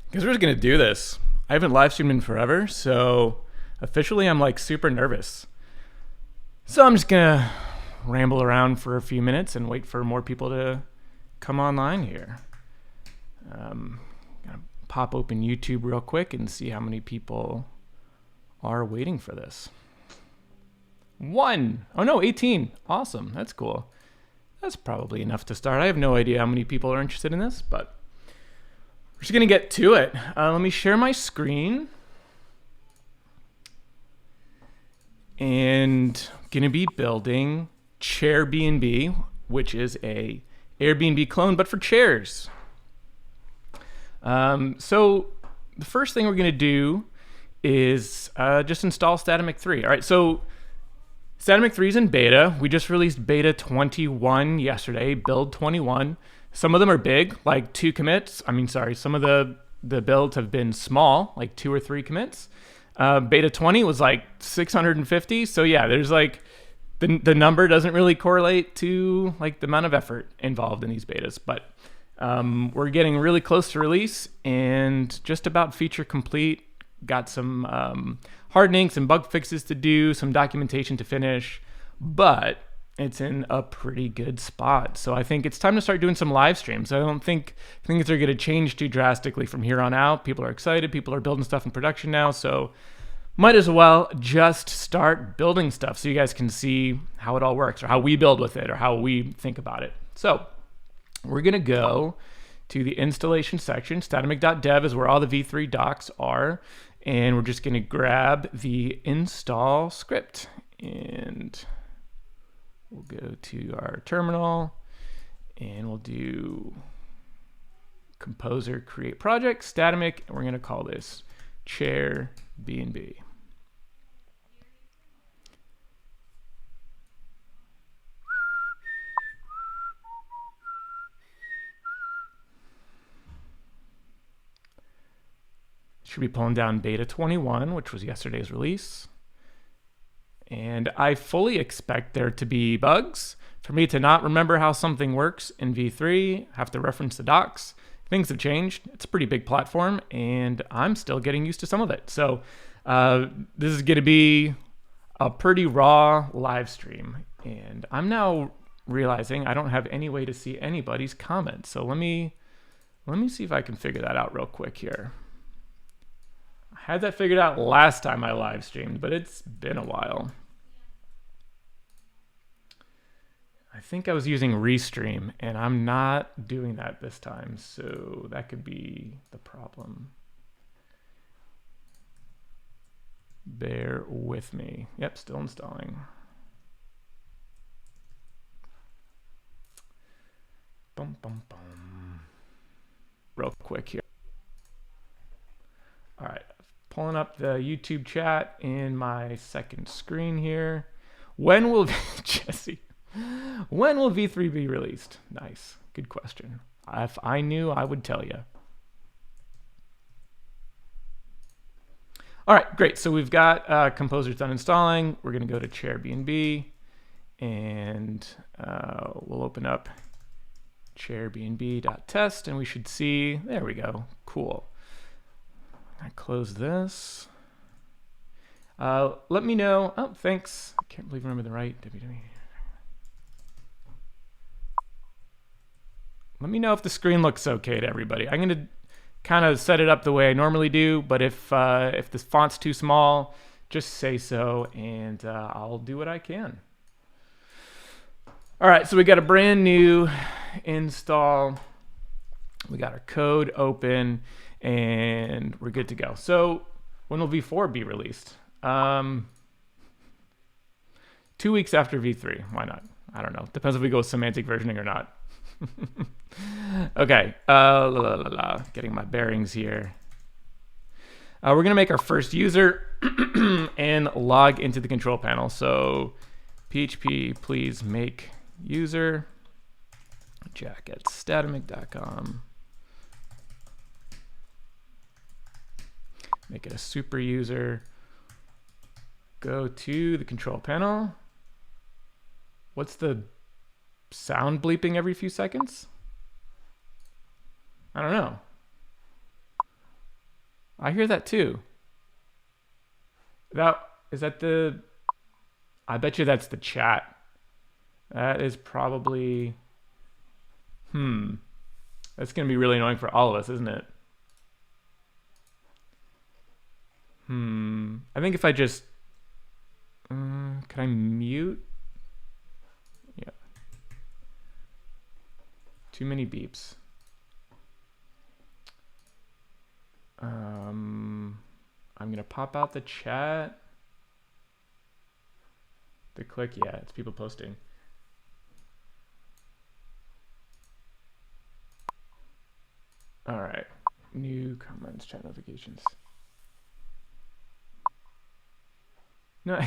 Because we're just gonna do this. I haven't live streamed in forever, so officially I'm like super nervous. So I'm just gonna ramble around for a few minutes and wait for more people to come online here. Gonna pop open YouTube real quick and see how many people are waiting for this. 1. Oh no, 18. Awesome. That's cool. That's probably enough to start. I have no idea how many people are interested in this, but we're just going to get to it. Let me share my screen. And going to be building Chairbnb, which is a Airbnb clone, but for chairs. So the first thing we're going to do is just install Statamic 3. All right, so Statamic 3 is in beta. We just released beta 21 yesterday, build 21. Some of them are big, like 2 commits. Some of the builds have been small, like 2 or 3 commits. Beta 20 was like 650. So yeah, there's like the number doesn't really correlate to like the amount of effort involved in these betas, but we're getting really close to release and just about feature complete. Got some hardening, some bug fixes to do, some documentation to finish, but it's in a pretty good spot. So I think it's time to start doing some live streams. I don't think things are going to change too drastically from here on out. People are excited. People are building stuff in production now. So might as well just start building stuff so you guys can see how it all works or how we build with it or how we think about it. So we're going to go to the installation section. Statamic.dev is where all the v3 docs are. And we're just going to grab the install script and we'll go to our terminal and we'll do composer create project Statamic, and we're going to call this Chairbnb. Should be pulling down beta 21, which was yesterday's release. And I fully expect there to be bugs. For me to not remember how something works in v3, have to reference the docs. Things have changed. It's a pretty big platform, and I'm still getting used to some of it. So this is going to be a pretty raw live stream. And I'm now realizing I don't have any way to see anybody's comments. So let me see if I can figure that out real quick here. I had that figured out last time I live streamed, but it's been a while. I think I was using Restream, and I'm not doing that this time, so that could be the problem. Bear with me. Yep, still installing. Bum, bum, bum. Real quick here. All right. Pulling up the YouTube chat in my second screen here. When will Jesse? When will v3 be released? Nice, good question. If I knew, I would tell you. All right, great. So we've got composers done installing. We're going to go to Chairbnb, and we'll open up chairbnb.test, and we should see. There we go. Cool. I close this. Let me know. Oh, thanks. I can't believe I remember the right. Let me know if the screen looks okay to everybody. I'm going to kind of set it up the way I normally do, but if the font's too small, just say so, and I'll do what I can. All right, so we got a brand new install. We got our code open. And we're good to go. So when will v4 be released? 2 weeks after v3. Why not? I don't know. Depends if we go with semantic versioning or not. Okay. Getting my bearings here. We're going to make our first user and log into the control panel. So PHP, please make user. Jack at statamic.com. Make it a super user. Go to the control panel. What's the sound bleeping every few seconds? I don't know. I hear that too. Is that the... I bet you that's the chat. That is probably... That's going to be really annoying for all of us, isn't it? I think if I just... can I mute? Yeah. Too many beeps. I'm going to pop out the chat. The click, yeah, it's people posting. All right, new comments, chat notifications. No,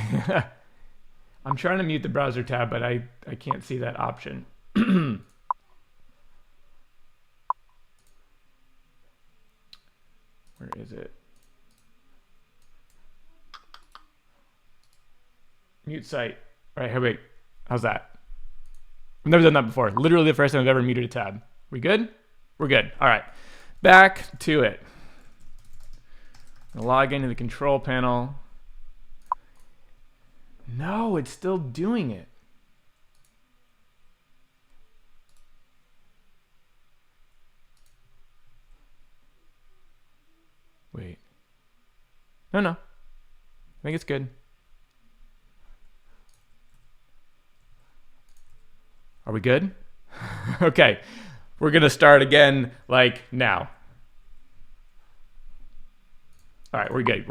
I'm trying to mute the browser tab, but I can't see that option. Where is it? Mute site. All right, hey, wait. How's that? I've never done that before. Literally the first time I've ever muted a tab. We good? We're good. All right. Back to it. Log into the control panel. No, it's still doing it. Wait. No. I think it's good. Are we good? Okay. We're going to start again like now. All right, we're good.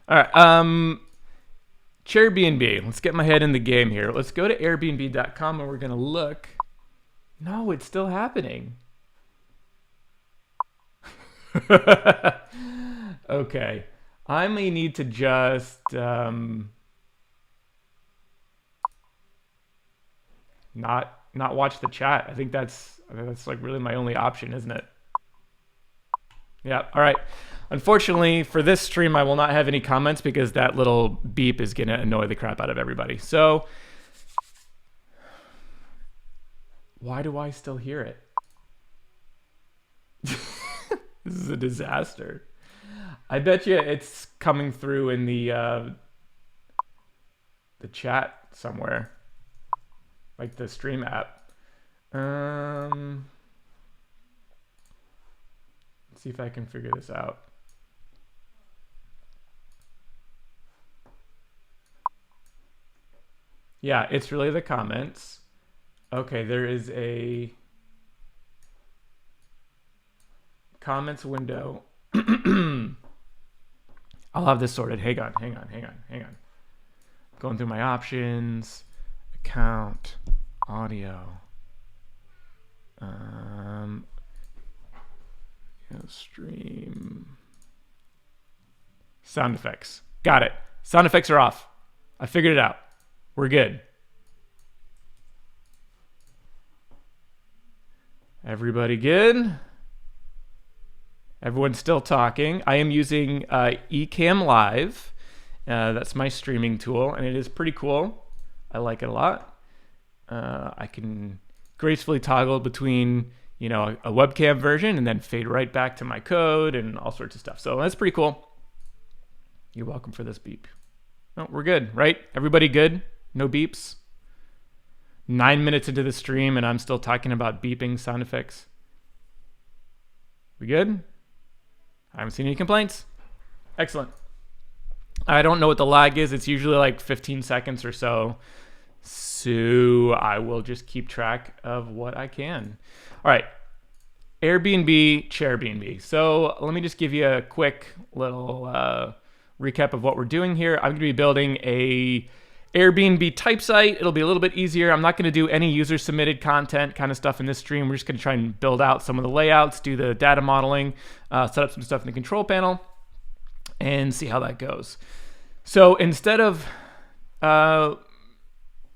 All right. Chairbnb. Let's get my head in the game here. Let's go to Airbnb.com and we're going to look. No, it's still happening. Okay. I may need to just not watch the chat. I think that's like really my only option, isn't it? Yeah. All right. Unfortunately, for this stream, I will not have any comments because that little beep is going to annoy the crap out of everybody. So why do I still hear it? This is a disaster. I bet you it's coming through in the chat somewhere, like the stream app. Let's see if I can figure this out. Yeah, it's really the comments. Okay, there is a comments window. I'll have this sorted. Hang on. Going through my options, account, audio, stream, sound effects. Got it. Sound effects are off. I figured it out. We're good. Everybody good? Everyone's still talking. I am using Ecamm Live. That's my streaming tool, and it is pretty cool. I like it a lot. I can gracefully toggle between, a webcam version and then fade right back to my code and all sorts of stuff. So that's pretty cool. You're welcome for this beep. Oh, we're good, right? Everybody good? No beeps? 9 minutes into the stream and I'm still talking about beeping sound effects. We good? I haven't seen any complaints. Excellent. I don't know what the lag is. It's usually like 15 seconds or so. So I will just keep track of what I can. All right. Airbnb, Chairbnb. So let me just give you a quick little recap of what we're doing here. I'm going to be building a Airbnb type site. It'll be a little bit easier. I'm not going to do any user submitted content kind of stuff in this stream. We're just going to try and build out some of the layouts, do the data modeling, set up some stuff in the control panel, and see how that goes. So instead of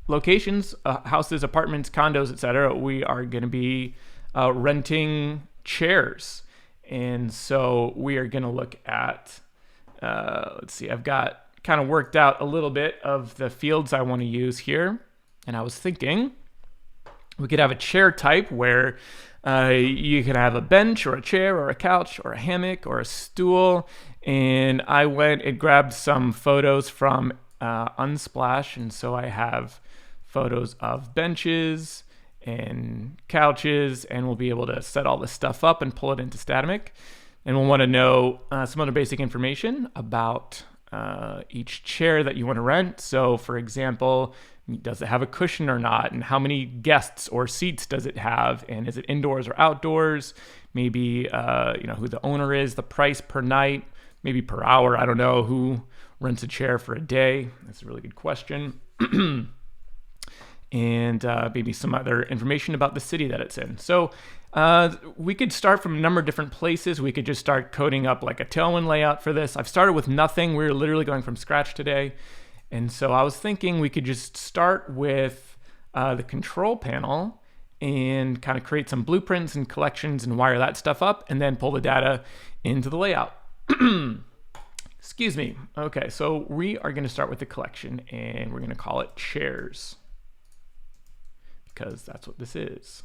locations, houses, apartments, condos, etc., we are going to be renting chairs. And so we are going to look at, let's see, I've got kind of worked out a little bit of the fields I want to use here. And I was thinking we could have a chair type where You can have a bench or a chair or a couch or a hammock or a stool. And I went and grabbed some photos from Unsplash, and so I have photos of benches and couches, and we'll be able to set all this stuff up and pull it into Statamic. And we'll want to know some other basic information about each chair that you want to rent. So for example, does it have a cushion or not? And how many guests or seats does it have? And is it indoors or outdoors? Maybe who the owner is, the price per night, maybe per hour. I don't know who rents a chair for a day. That's a really good question. And maybe some other information about the city that it's in. So we could start from a number of different places. We could just start coding up like a Tailwind layout for this. I've started with nothing. We're literally going from scratch today. And so I was thinking we could just start with the control panel and kind of create some blueprints and collections and wire that stuff up and then pull the data into the layout. Excuse me. Okay, so we are going to start with the collection and we're going to call it chairs because that's what this is.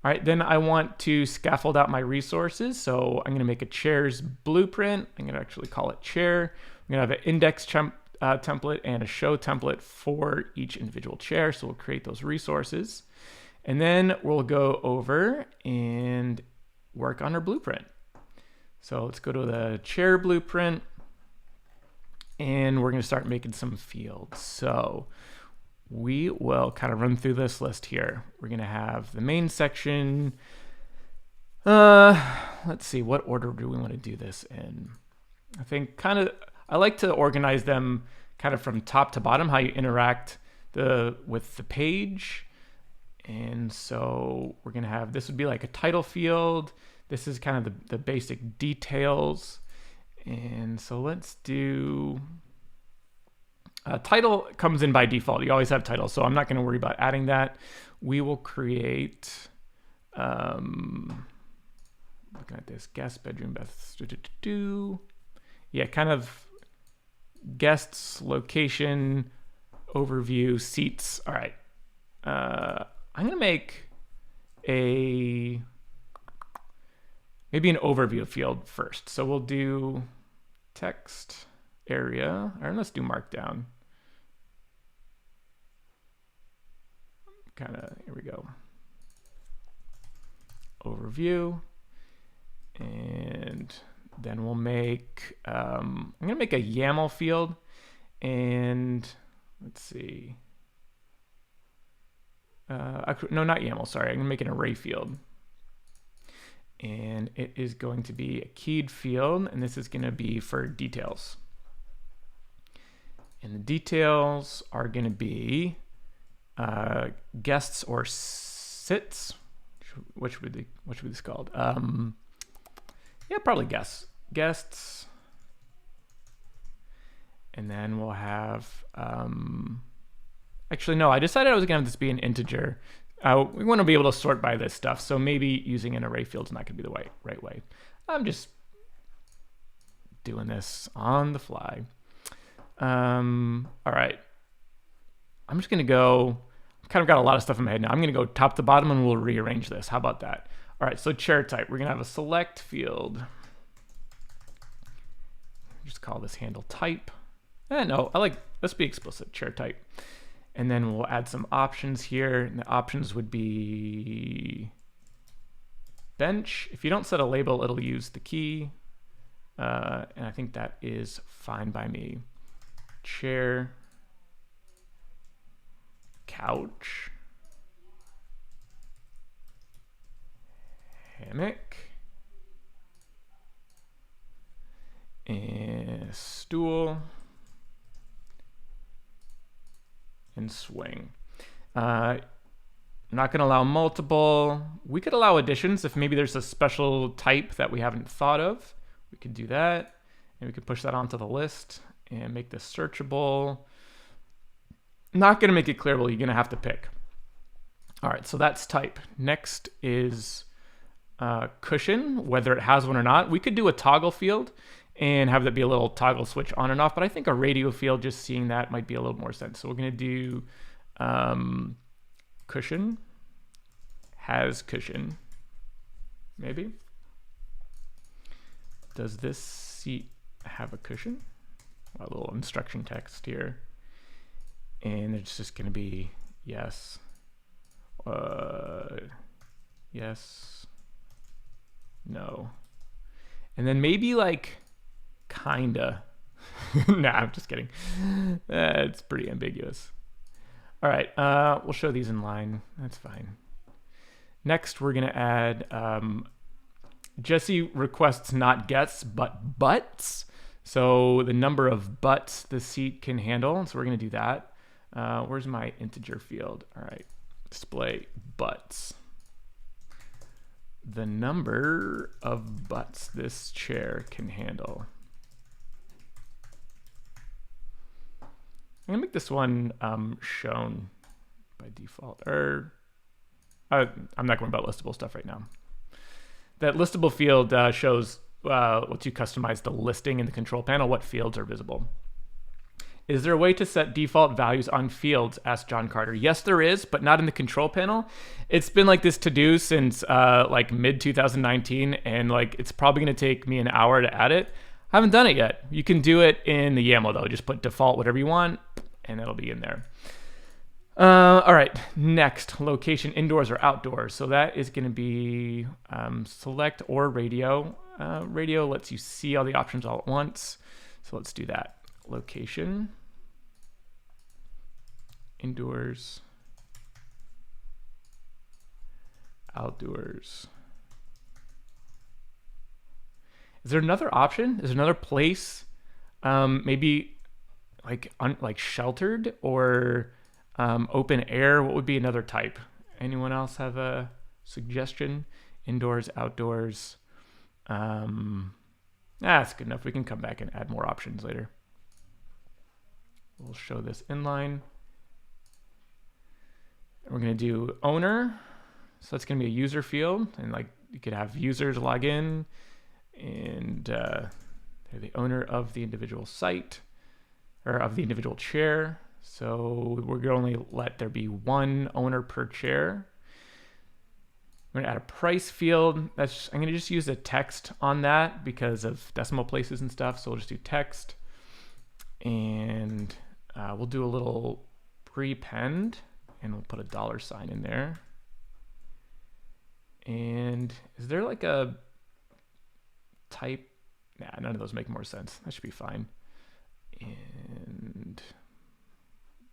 All right, then I want to scaffold out my resources. So I'm going to make a chairs blueprint. I'm going to actually call it chair. I'm going to have an index template and a show template for each individual chair. So we'll create those resources. And then we'll go over and work on our blueprint. So let's go to the chair blueprint. And we're going to start making some fields. So we will kind of run through this list here. We're going to have the main section. Let's see, what order do we want to do this in? I think I like to organize them kind of from top to bottom, how you interact with the page. And so we're going to have, this would be like a title field. This is kind of the basic details. And so let's do, title comes in by default. You always have title, so I'm not going to worry about adding that. We will create, looking at this, guest bedroom, yeah, kind of guests, location, overview, seats. All right. I'm going to make maybe an overview field first. So we'll do text area, or let's do markdown. Here we go. Overview. And then we'll make, I'm going to make a YAML field. And let's see. No, not YAML, sorry. I'm going to make an array field. And it is going to be a keyed field, and this is going to be for details. And the details are going to be guests or sits. Which would this called? Yeah, probably guests. And then we'll have, actually, no, I decided I was going to have this be an integer. We want to be able to sort by this stuff, so maybe using an array field is not going to be the right way. I'm just doing this on the fly. All right. I'm just going to go, I've kind of got a lot of stuff in my head now. I'm going to go top to bottom and we'll rearrange this. How about that? All right, so chair type. We're going to have a select field. Just call this handle type. No, let's be explicit, chair type. And then we'll add some options here. And the options would be bench. If you don't set a label, it'll use the key. And I think that is fine by me. Chair, couch, hammock, and stool, and swing. I'm not going to allow multiple. We could allow additions if maybe there's a special type that we haven't thought of. We could do that, and we could push that onto the list and make this searchable. Not going to make it clearable. You're going to have to pick. All right, so that's type. Next is cushion, whether it has one or not. We could do a toggle field and have that be a little toggle switch on and off, but I think a radio field, just seeing that might be a little more sense. So we're going to do cushion, has cushion. Maybe. Does this seat have a cushion? A little instruction text here. And it's just going to be yes. Yes. No. And then maybe like kinda. Nah, I'm just kidding. It's pretty ambiguous. All right, we'll show these in line. That's fine. Next, we're gonna add Jesse requests not gets, but butts. So the number of butts the seat can handle. So we're gonna do that. Where's my integer field? All right, display butts. The number of butts this chair can handle. I'm gonna make this one shown by default, or I'm not going about listable stuff right now. That listable field shows lets you customize the listing in the control panel, what fields are visible. Is there a way to set default values on fields? Asked John Carter. Yes, there is, but not in the control panel. It's been like this to-do since like mid 2019, and like it's probably gonna take me an hour to add it. I haven't done it yet. You can do it in the YAML though. Just put default whatever you want, and it'll be in there. All right, next, location, indoors or outdoors. So that is gonna be select or radio. Radio lets you see all the options all at once. So let's do that. Location, indoors, outdoors. Is there another option? Is there another place? Maybe like sheltered or open air? What would be another type? Anyone else have a suggestion? Indoors, outdoors. That's good enough. We can come back and add more options later. We'll show this inline. We're going to do owner. So that's going to be a user field. And like you could have users log in, and they're the owner of the individual site or of the individual chair. So we're going to only let there be one owner per chair. I'm going to add a price field. I'm going to just use a text on that because of decimal places and stuff. So we'll just do text. And we'll do a little prepend, and we'll put a $sign in there. And is there like a type? Nah, none of those make more sense. That should be fine. And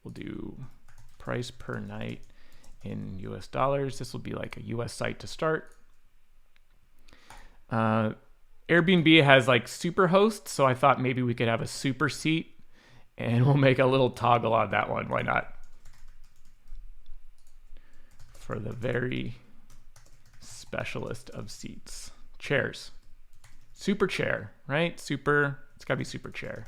we'll do price per night in US dollars. This will be like a US site to start. Airbnb has like super hosts, so I thought maybe we could have a super seat, and we'll make a little toggle on that one. Why not? For the very specialist of seats. Chairs. Super chair, right? Super, it's gotta be super chair.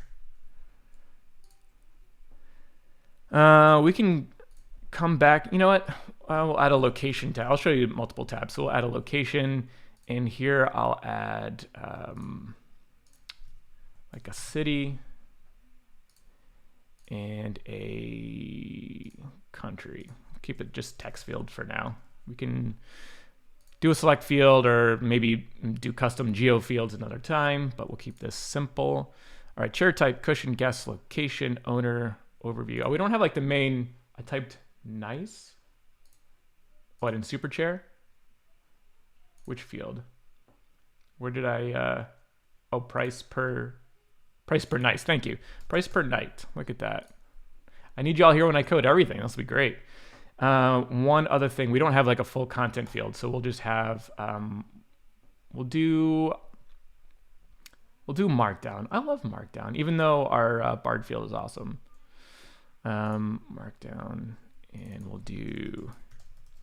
We can come back. You know what? We'll add a location tab. I'll show you multiple tabs. So we'll add a location, and here I'll add like a city and a country. Keep it just text field for now. We can do a select field or maybe do custom geo fields another time, but we'll keep this simple. All right, chair type, cushion, guest, location, owner, overview. Oh, we don't have like the main. I typed nice. What, in super chair? Which field? Where did I oh, price per night. Thank you. Price per night. Look at that. I need y'all here when I code everything. This will be great. One other thing, we don't have like a full content field, so we'll just have we'll do markdown. I love markdown, even though our Bard field is awesome. Markdown, and we'll do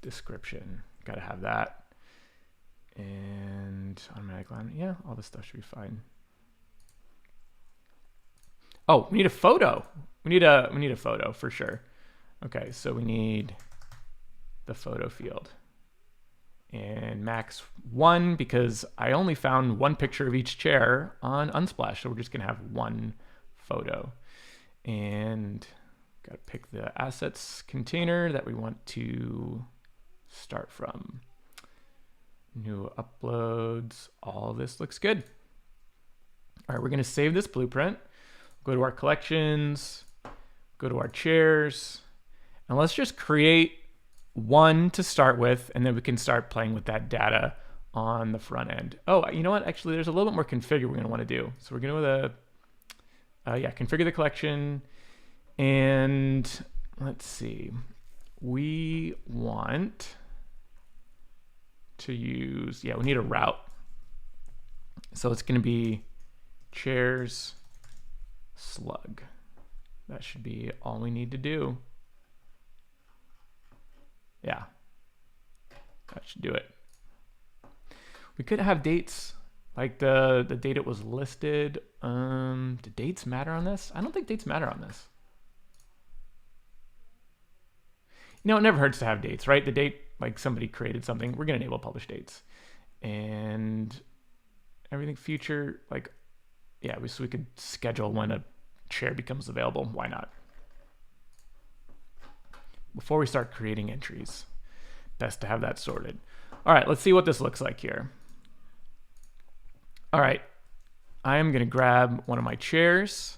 description. Gotta have that. And automatic line. Yeah, all this stuff should be fine. Oh, we need a photo. We need a photo for sure. Okay, so we need the photo field. And max 1 because I only found one picture of each chair on Unsplash, so we're just gonna have one photo. And gotta pick the assets container that we want to start from. New uploads. All this looks good. All right, we're going to save this blueprint. Go to our collections, go to our chairs, and let's just create one to start with, and then we can start playing with that data on the front end. Oh, you know what? Actually, there's a little bit more configure we're going to want to do. So we're going to configure the collection, and let's see. We want to use, we need a route. So it's going to be chairs slug. That should be all we need to do. Yeah, that should do it. We could have dates, like the date it was listed. Do dates matter on this? I don't think dates matter on this. You know, it never hurts to have dates, right? The date, like somebody created something, we're gonna enable publish dates. And everything future, like, yeah, so we could schedule when a chair becomes available. Why not? Before we start creating entries, best to have that sorted. All right, let's see what this looks like here. All right, I am gonna grab one of my chairs.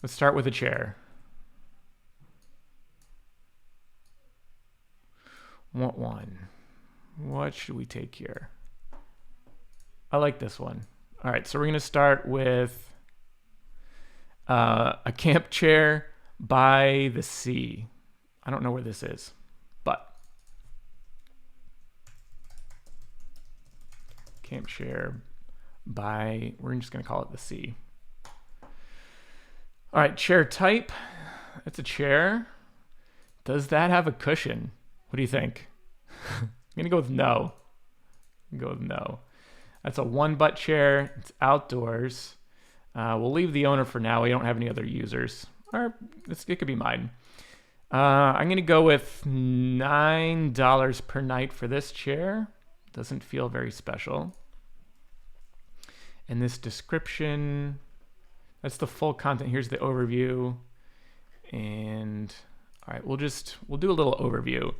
Let's start with a chair. Want one. What should we take here? I like this one. All right, so we're gonna start with a camp chair by the sea. I don't know where this is, but camp chair by, we're just gonna call it the sea. All right, chair type, it's a chair. Does that have a cushion? What do you think? I'm gonna go with no. That's a one butt chair, it's outdoors. We'll leave the owner for now. We don't have any other users. Or it could be mine. I'm gonna go with $9 per night for this chair. Doesn't feel very special. And this description, that's the full content. Here's the overview. And all right, we'll do a little overview.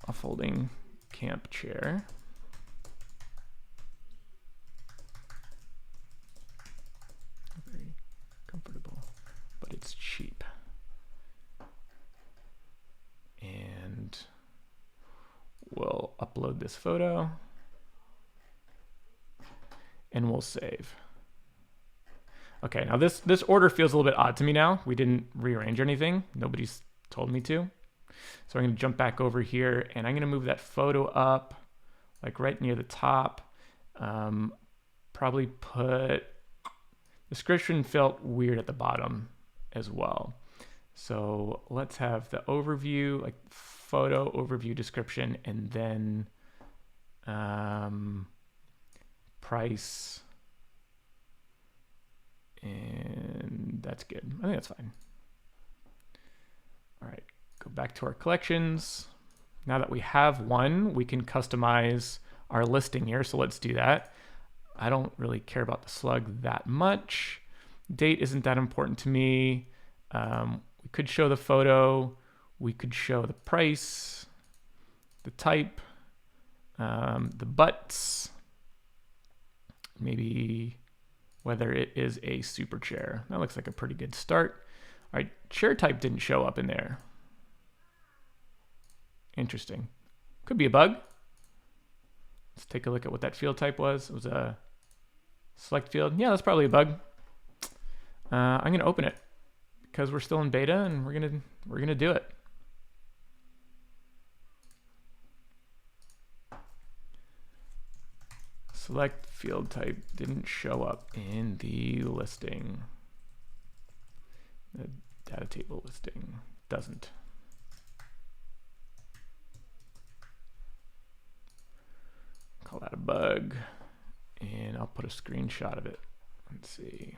A folding camp chair. Very comfortable, but it's cheap. And we'll upload this photo and we'll save. Okay, now this order feels a little bit odd to me now. We didn't rearrange anything. Nobody's told me to. So I'm gonna jump back over here and I'm gonna move that photo up like right near the top. Probably put, description felt weird at the bottom as well. So let's have the overview, like photo overview description, and then price. And that's good. I think that's fine. All right, go back to our collections. Now that we have one, we can customize our listing here. So let's do that. I don't really care about the slug that much. Date isn't that important to me. We could show the photo. We could show the price, the type, the butts, maybe whether it is a super chair. That looks like a pretty good start. All right, chair type didn't show up in there. Interesting. Could be a bug. Let's take a look at what that field type was. It was a select field. Yeah, that's probably a bug. I'm gonna open it because we're still in beta and we're gonna do it. Select field type didn't show up in the listing. The data table listing doesn't. Call that a bug, and I'll put a screenshot of it. Let's see.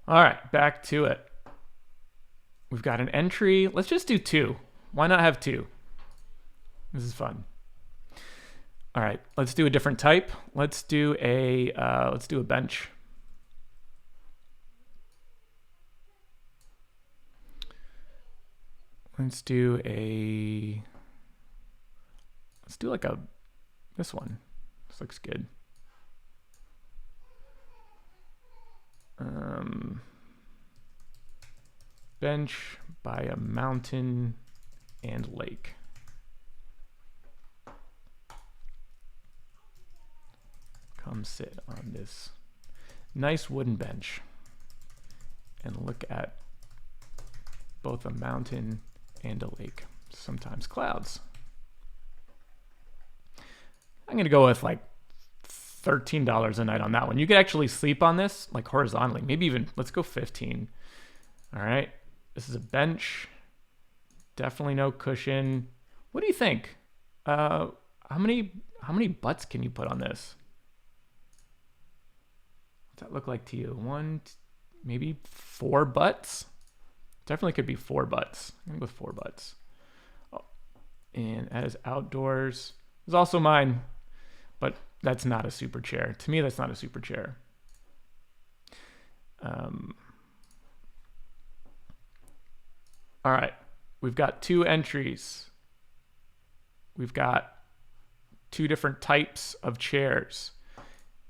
All right, back to it. We've got an entry. Let's just do two. Why not have two? This is fun. All right, let's do a different type. Let's do a bench. Let's do like this one. This looks good. Bench by a mountain and lake. Come sit on this nice wooden bench and look at both a mountain and a lake, sometimes clouds. I'm going to go with like $13 a night on that one. You could actually sleep on this like horizontally, maybe even, let's go 15. All right. This is a bench. Definitely no cushion. What do you think? How many butts can you put on this? What's that look like to you? Maybe 4 butts? Definitely could be 4 butts. I'm gonna go with 4 butts. Oh, and that is outdoors. It's also mine, but that's not a super chair. To me, that's not a super chair. All right, we've got 2 entries. We've got 2 different types of chairs.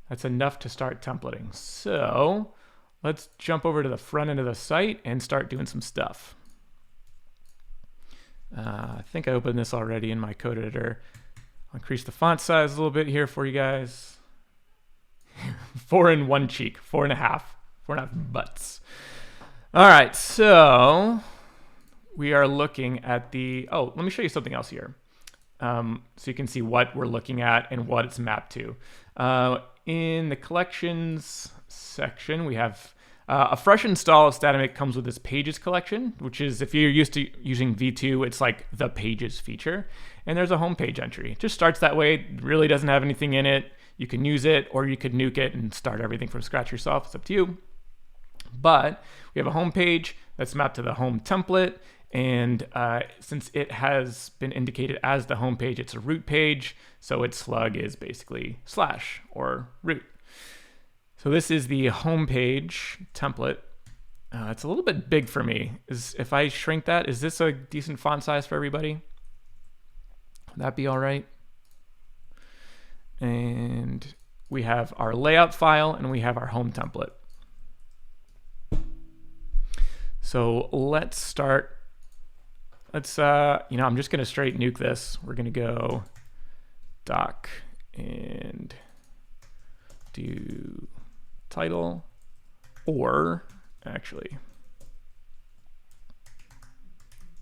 That's enough to start templating. So let's jump over to the front end of the site and start doing some stuff. I think I opened this already in my code editor. I'll increase the font size a little bit here for you guys. 4 in 1 cheek, 4.5 butts. All right, so we are looking at let me show you something else here. So you can see what we're looking at and what it's mapped to. In the collections section, we have a fresh install of Statamic comes with this pages collection, which is, if you're used to using V2, it's like the pages feature. And there's a homepage entry. It just starts that way. It really doesn't have anything in it. You can use it, or you could nuke it and start everything from scratch yourself. It's up to you. But we have a homepage that's mapped to the home template. And since it has been indicated as the home page, it's a root page, so its slug is basically / or root. So this is the home page template. It's a little bit big for me. If I shrink that, is this a decent font size for everybody? Would that be all right? And we have our layout file and we have our home template. So let's start. I'm just going to straight nuke this. We're going to go doc and do title, or actually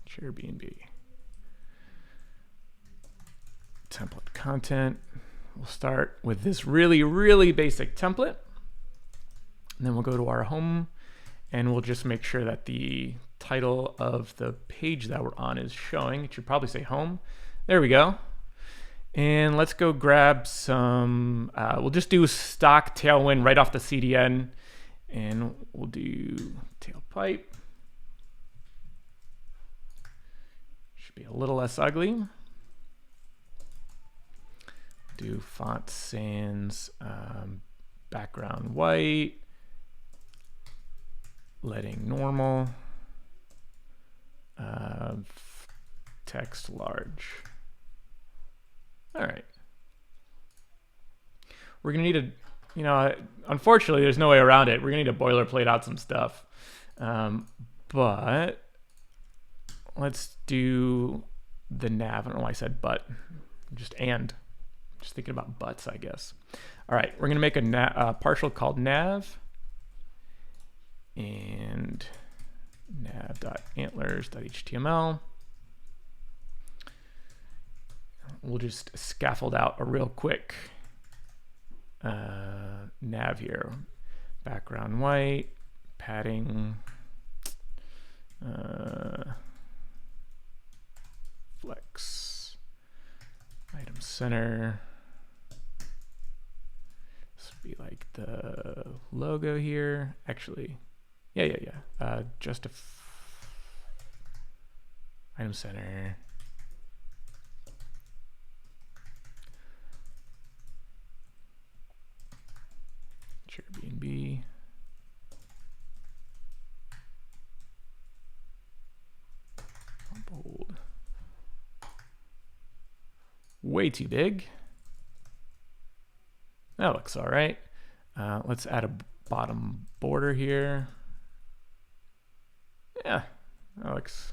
Chairbnb template content. We'll start with this really, really basic template. And then we'll go to our home and we'll just make sure that the title of the page that we're on is showing. It should probably say home. There we go. And let's go grab some, we'll just do stock Tailwind right off the CDN. And we'll do tailpipe. Should be a little less ugly. Do font sans, background white, letting normal, text large. All right. We're gonna need unfortunately there's no way around it. We're gonna need to boilerplate out some stuff. But let's do the nav. I don't know why I said but, just thinking about butts, I guess. All right, we're gonna make a partial called nav and nav.antlers.html. We'll just scaffold out a real quick nav here. Background white, padding, flex, item center. This would be like the logo here. Actually, yeah. Just item center. way too big. That looks all right. Let's add a bottom border here. Yeah, that looks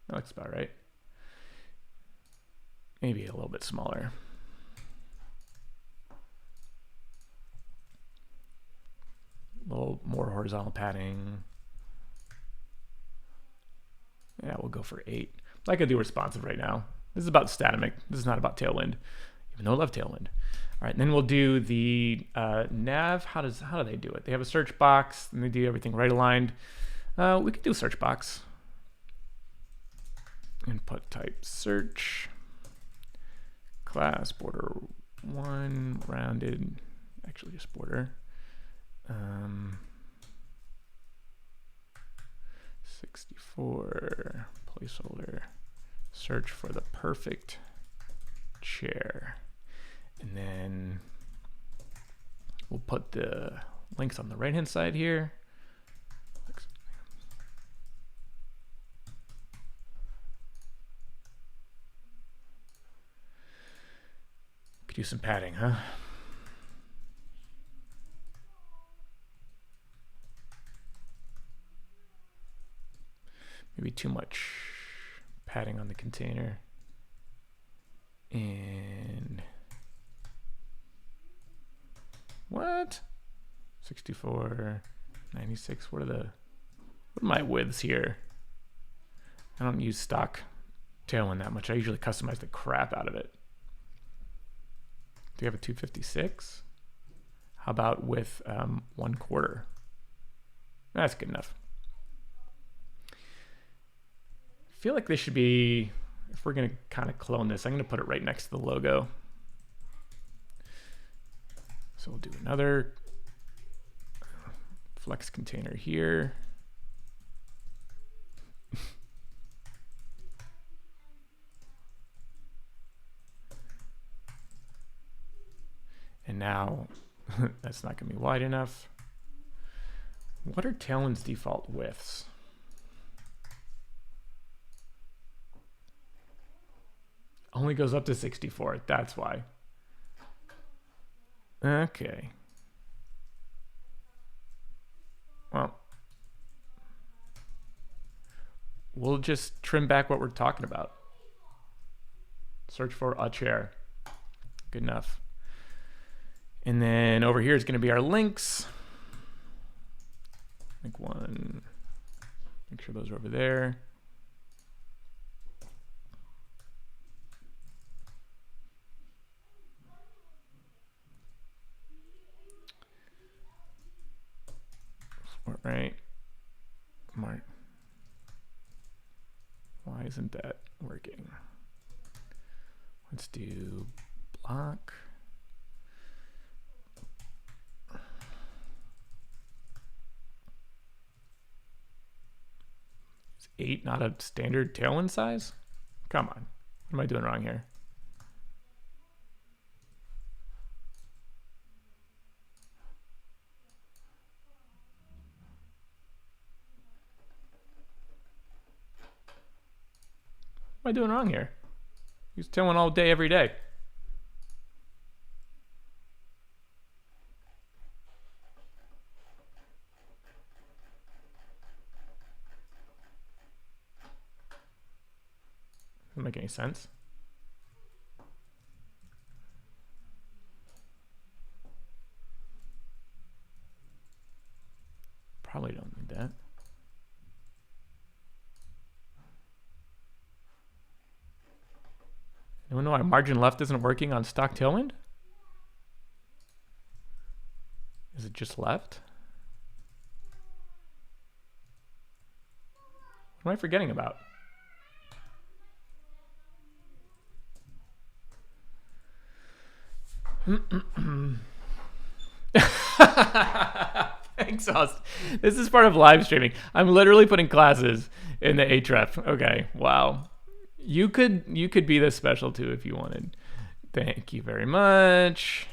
about right. Maybe a little bit smaller. A little more horizontal padding. Yeah, we'll go for 8. I could do responsive right now. This is about Statamic. This is not about Tailwind, even though I love Tailwind. All right, and then we'll do the nav. How do they do it? They have a search box, and they do everything right aligned. We could do search box. Input type search. Class border 1 rounded. Actually, just border. 64 placeholder. Search for the perfect chair. And then we'll put the links on the right hand side here. Could use some padding, huh? Maybe too much padding on the container. And what? 64, 96. What are my widths here? I don't use stock Tailwind that much. I usually customize the crap out of it. Do you have a 256? How about with 1/4? That's good enough. I feel like this should be, if we're going to kind of clone this, I'm going to put it right next to the logo. So we'll do another flex container here. And now that's not going to be wide enough. What are Tailwind's default widths? Only goes up to 64. That's why. Okay. Well, we'll just trim back what we're talking about. Search for a chair. Good enough. And then over here is going to be our links. Link 1. Make sure those are over there. Right. Mark. Why isn't that working? Let's do block. Is 8 not a standard Tailwind size? Come on. What am I doing wrong here? What am I doing wrong here? Use Tailwind all day, every day. Doesn't make any sense. Probably don't need that. Anyone know why margin left isn't working on stock Tailwind? Is it just left? What am I forgetting about? Thanks, Austin. This is part of live streaming. I'm literally putting classes in the href. Okay, wow. You could be this special too if you wanted. Thank you very much.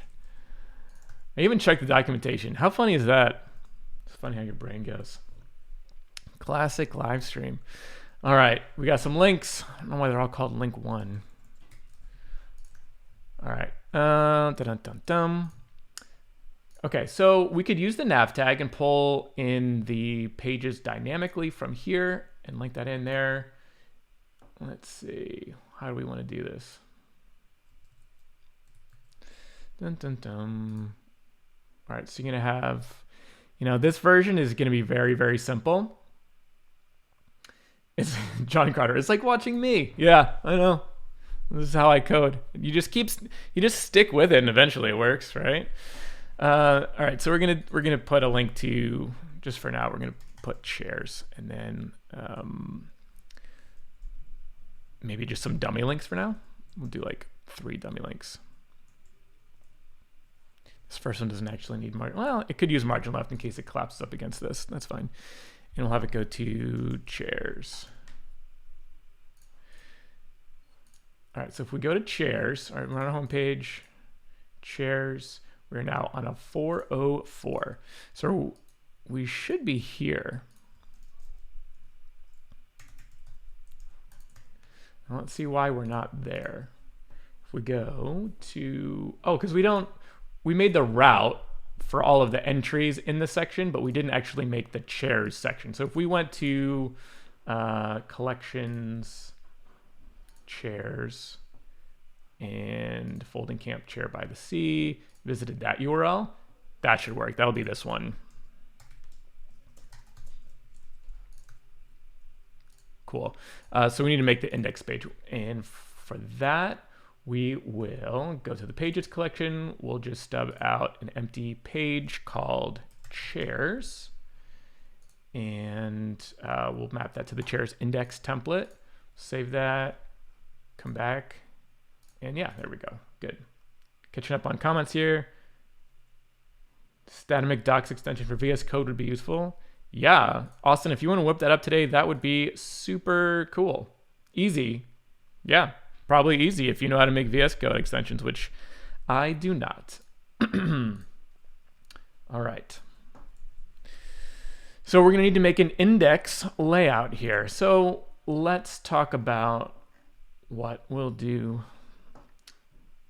I even checked the documentation. How funny is that? It's funny how your brain goes. Classic live stream. All right, we got some links. I don't know why they're all called link 1. All right. Dun-dun-dun-dun. Okay, so we could use the nav tag and pull in the pages dynamically from here and link that in there. Let's see. How do we want to do this? Dun, dun, dun. All right, so you're going to have, this version is going to be very, very simple. It's John Carter. It's like watching me. Yeah, I know. This is how I code. You just stick with it, and eventually it works, right? All right, so we're gonna put a link to, just for now, we're gonna put chairs, and then maybe just some dummy links for now. We'll do like 3 dummy links. This first one doesn't actually need margin. Well, it could use margin left in case it collapses up against this. That's fine. And we'll have it go to chairs. All right, so if we go to chairs, all right, we're on our home page, chairs, we're now on a 404. So we should be here. Now let's see why we're not there. If we go to, because we made the route for all of the entries in the section, but we didn't actually make the chairs section. So if we went to collections, chairs, and folding camp chair by the sea, visited that URL, that should work. That'll be this one. Cool. So we need to make the index page. And for that, we will go to the pages collection. We'll just stub out an empty page called chairs. And we'll map that to the chairs index template. Save that, come back. And yeah, there we go. Good. Catching up on comments here. Statamic docs extension for VS Code would be useful. Yeah, Austin, if you want to whip that up today, that would be super cool. Easy. Yeah, probably easy if you know how to make VS Code extensions, which I do not. All right. So we're going to need to make an index layout here. So let's talk about what we'll do.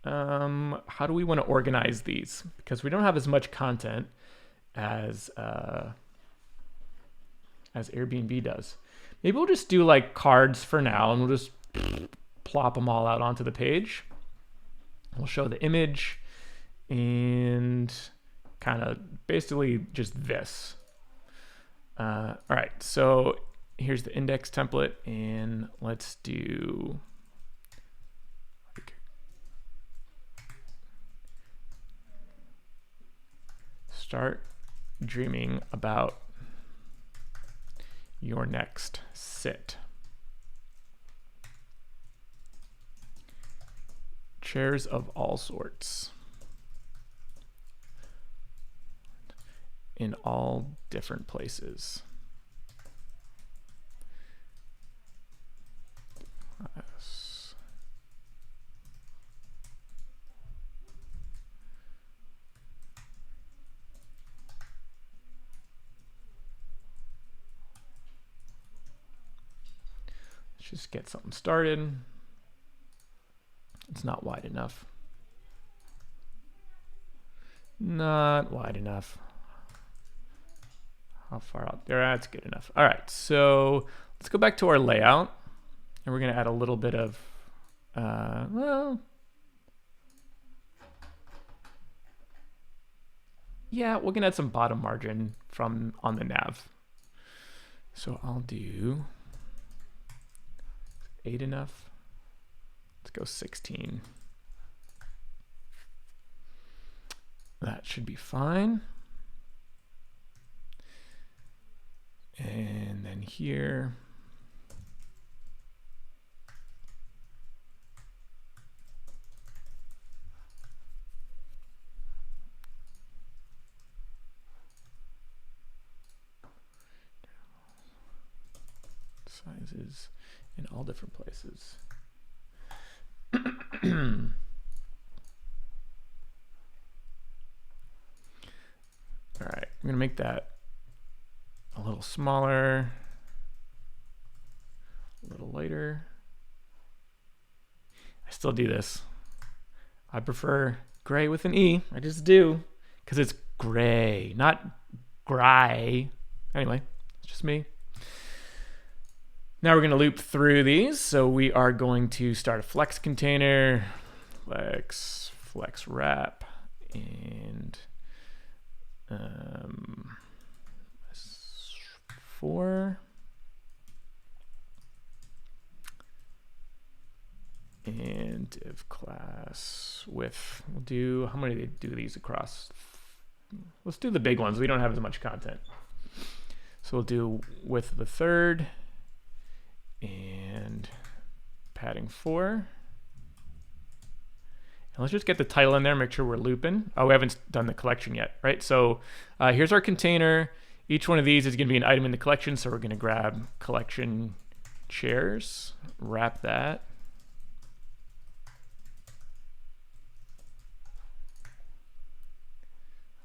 How do we want to organize these? Because we don't have as much content as Airbnb does. Maybe we'll just do like cards for now, and we'll just plop them all out onto the page. We'll show the image and kind of basically just this. All right, so here's the index template, and let's do start dreaming about your next sit. Chairs of all sorts. In all different places. Let's just get something started. It's not wide enough. Not wide enough. How far out there? That's good enough. All right, so let's go back to our layout, and we're going to add a little bit of, yeah, we're going to add some bottom margin from on the nav. So I'll do 8 enough. Let's go 16. That should be fine. And then here, sizes in all different places. All right, I'm gonna make that a little smaller, a little lighter. I still do this. I prefer gray with an E. I just do, because it's gray, not gray. Anyway, it's just me. Now we're going to loop through these. So we are going to start a flex container, flex wrap, and 4. And div class width. We'll do, how many do these across? Let's do the big ones. We don't have as much content. So we'll do width of a third and padding 4. And let's just get the title in there, make sure we're looping. Oh, we haven't done the collection yet, right? So here's our container. Each one of these is going to be an item in the collection. So we're going to grab collection chairs, wrap that.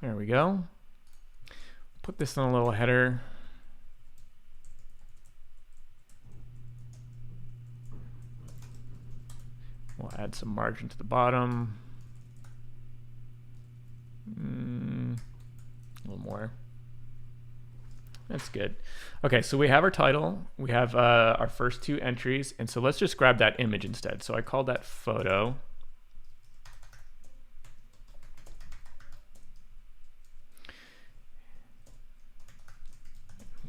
There we go. Put this in a little header. We'll add some margin to the bottom. A little more. That's good. Okay, so we have our title. We have our first 2 entries. And so let's just grab that image instead. So I called that photo.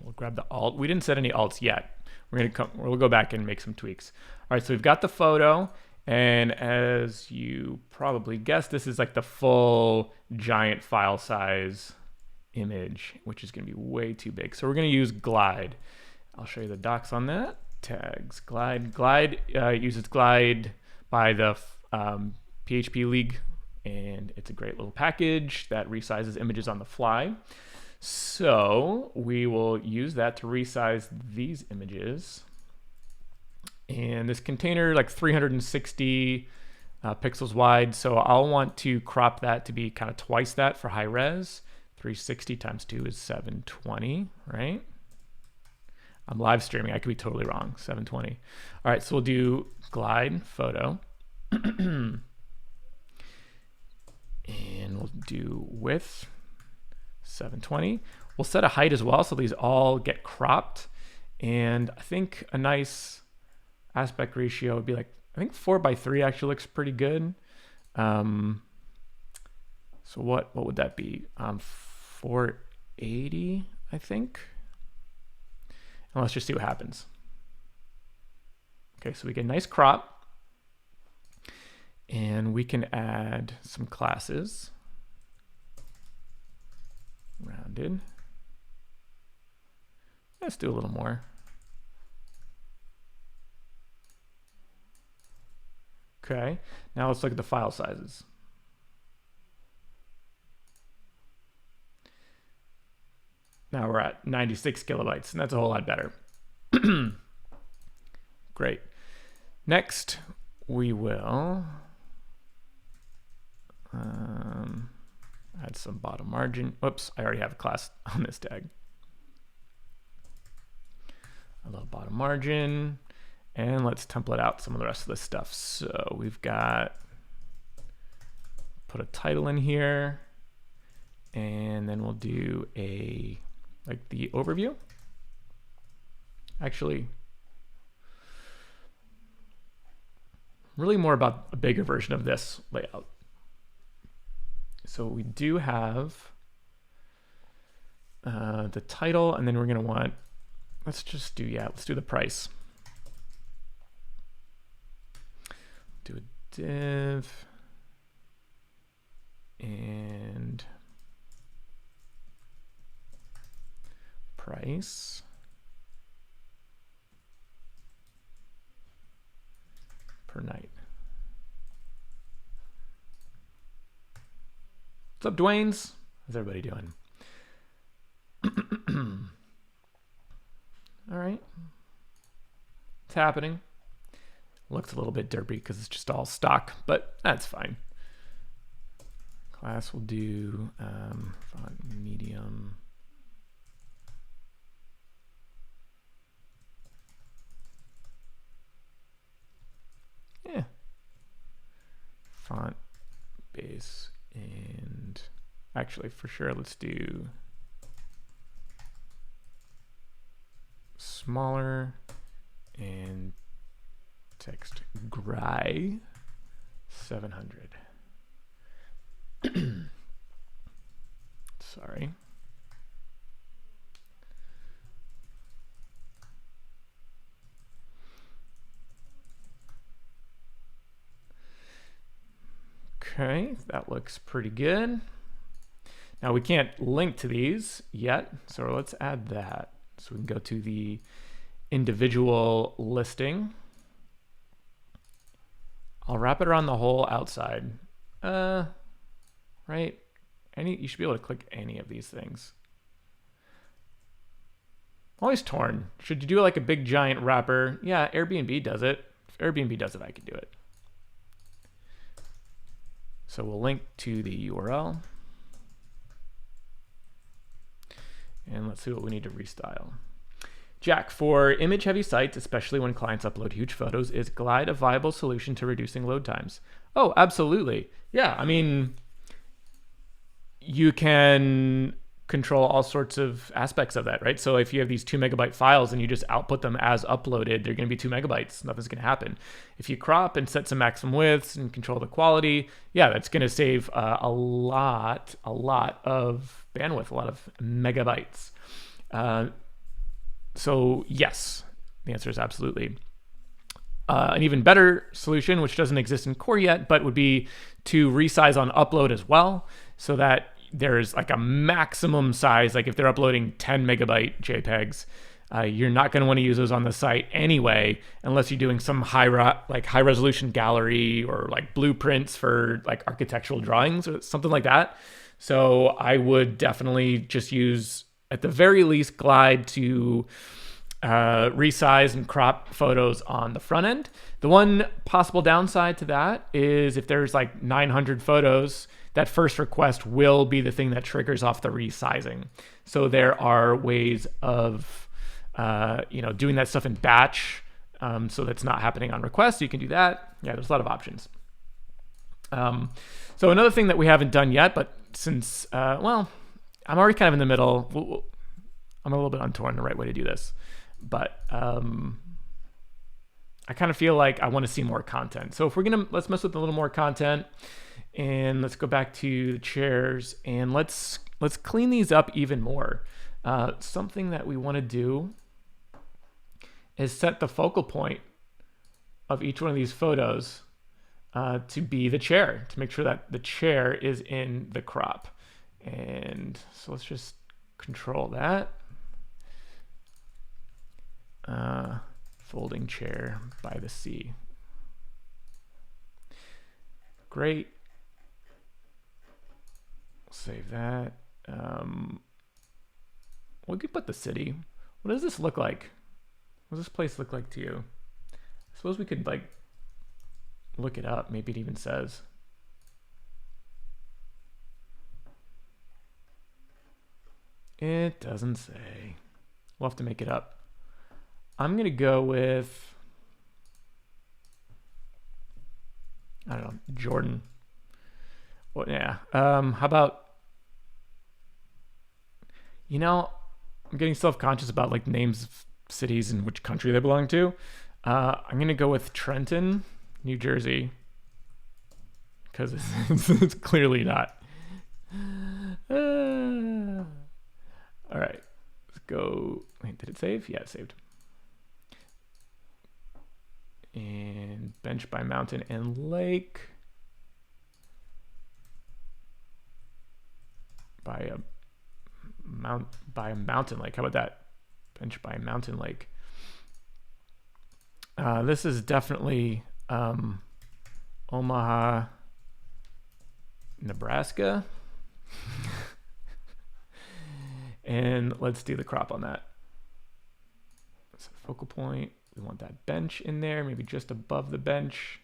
We'll grab the alt. We didn't set any alts yet. We'll go back and make some tweaks. All right, so we've got the photo. And as you probably guessed, this is like the full giant file size image, which is going to be way too big. So we're going to use glide. I'll show you the docs on that. Tags, glide. Glide uses glide by the PHP League, and it's a great little package that resizes images on the fly. So we will use that to resize these images. And this container, like 360 pixels wide. So I'll want to crop that to be kind of twice that for high res. 360 times 2 is 720, right? I'm live streaming. I could be totally wrong. 720. All right, so we'll do glide photo. And we'll do width 720. We'll set a height as well, so these all get cropped. And I think a nice aspect ratio would be like, I think 4:3 actually looks pretty good. So what would that be? 480, I think. And let's just see what happens. Okay, so we get a nice crop. And we can add some classes. Rounded. Let's do a little more. Okay, now let's look at the file sizes. Now we're at 96 kilobytes, and that's a whole lot better. Great. Next, we will add some bottom margin. Whoops, I already have a class on this tag. A little bottom margin. And let's template out some of the rest of this stuff. So we've got, put a title in here, and then we'll do like the overview. Actually, really more about a bigger version of this layout. So we do have the title, and then we're gonna want, let's do the price. Do a div and price per night. What's up, Dwayne's? How's everybody doing? All right. It's happening. Looks a little bit derpy because it's just all stock, but that's fine. Class will do font medium. Yeah. Font base, and actually for sure let's do smaller and text gray 700. Sorry. Okay, that looks pretty good. Now we can't link to these yet, so let's add that. So we can go to the individual listing. I'll wrap it around the whole outside. Right? You should be able to click any of these things. I'm always torn. Should you do like a big giant wrapper? Yeah, Airbnb does it. If Airbnb does it, I can do it. So we'll link to the URL. And let's see what we need to restyle. Jack, for image-heavy sites, especially when clients upload huge photos, is Glide a viable solution to reducing load times? Oh, absolutely. Yeah, I mean, you can control all sorts of aspects of that, right? So if you have these 2 megabyte files and you just output them as uploaded, they're going to be 2 megabytes. Nothing's going to happen. If you crop and set some maximum widths and control the quality, yeah, that's going to save a lot of bandwidth, a lot of megabytes. So yes, the answer is absolutely. An even better solution, which doesn't exist in Core yet, but would be to resize on upload as well, so that there's like a maximum size. Like if they're uploading 10 megabyte JPEGs, you're not going to want to use those on the site anyway, unless you're doing some high resolution gallery or like blueprints for like architectural drawings or something like that. So I would definitely just use, at the very least, Glide to resize and crop photos on the front end. The one possible downside to that is if there's like 900 photos, that first request will be the thing that triggers off the resizing. So there are ways of doing that stuff in batch, so that's not happening on request. You can do that. Yeah, there's a lot of options. So another thing that we haven't done yet, but since I'm already kind of in the middle. I'm a little bit untorn the right way to do this, but I kind of feel like I want to see more content. So if let's mess with a little more content, and let's go back to the chairs, and let's clean these up even more. Something that we want to do is set the focal point of each one of these photos to be the chair, to make sure that the chair is in the crop. And so let's just control that. Folding chair by the sea. Great. Save that. We could put the city. What does this look like? What does this place look like to you? I suppose we could like look it up. Maybe it even says. It doesn't say. We'll have to make it up. I'm going to go with, I don't know, Jordan. Well, yeah. How about, I'm getting self-conscious about like names of cities and which country they belong to. I'm going to go with Trenton, New Jersey, because it's clearly not. All right, let's go. Wait, did it save? Yeah, it saved. And bench by mountain and lake. By a mountain lake. How about that? Bench by a mountain lake. This is definitely Omaha, Nebraska. And let's do the crop on that. That's a focal point. We want that bench in there, maybe just above the bench.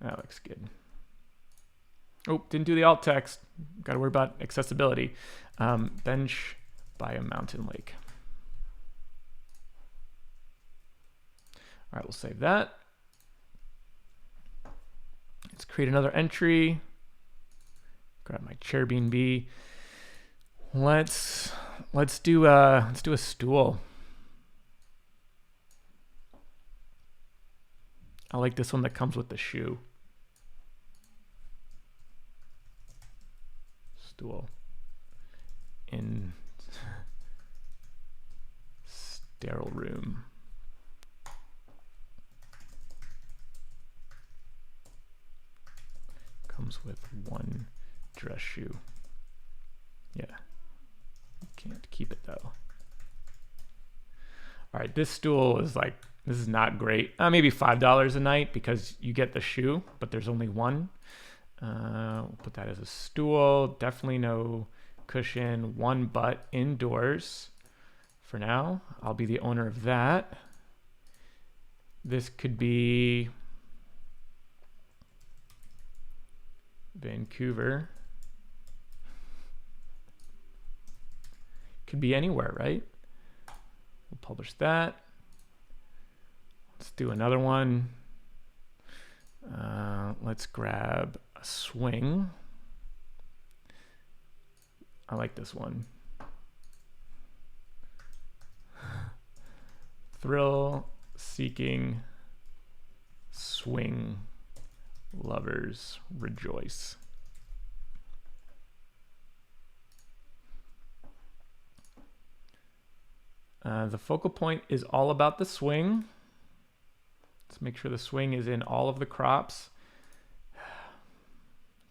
That looks good. Oh, didn't do the alt text. Got to worry about accessibility. Bench by a mountain lake. All right, we'll save that. Let's create another entry. Grab my Chairbnb. Let's do a stool. I like this one that comes with the shoe. Stool in sterile room. Comes with one dress shoe. Yeah, you can't keep it though. All right, this stool is like, this is not great. Maybe $5 a night because you get the shoe, but there's only one. We'll put that as a stool. Definitely no cushion, one butt indoors for now. I'll be the owner of that. This could be Vancouver. Could be anywhere, right? We'll publish that. Let's do another one. Let's grab a swing. I like this one. Thrill seeking swing lovers rejoice. The focal point is all about the swing. Let's make sure the swing is in all of the crops.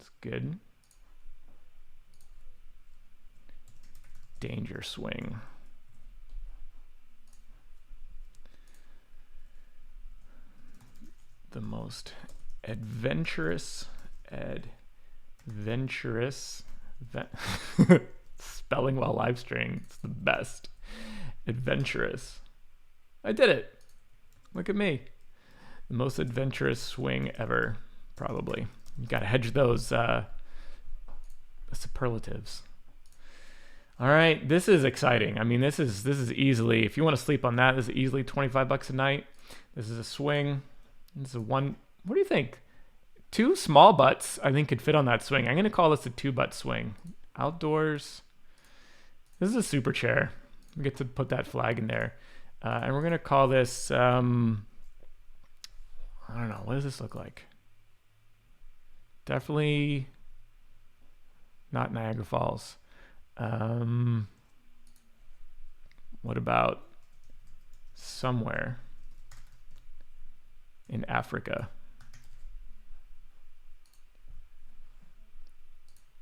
It's good. Danger swing. The most adventurous, spelling while live streaming. It's the best. Adventurous. I did it. Look at me. The most adventurous swing ever, probably. You got to hedge those superlatives. All right, this is exciting. I mean, this is easily, if you want to sleep on that, this is easily $25 a night. This is a swing. This is a one. What do you think? Two small butts, I think, could fit on that swing. I'm going to call this a 2-butt swing. Outdoors. This is a super chair. We get to put that flag in there. And we're going to call this, I don't know. What does this look like? Definitely not Niagara Falls. What about somewhere in Africa?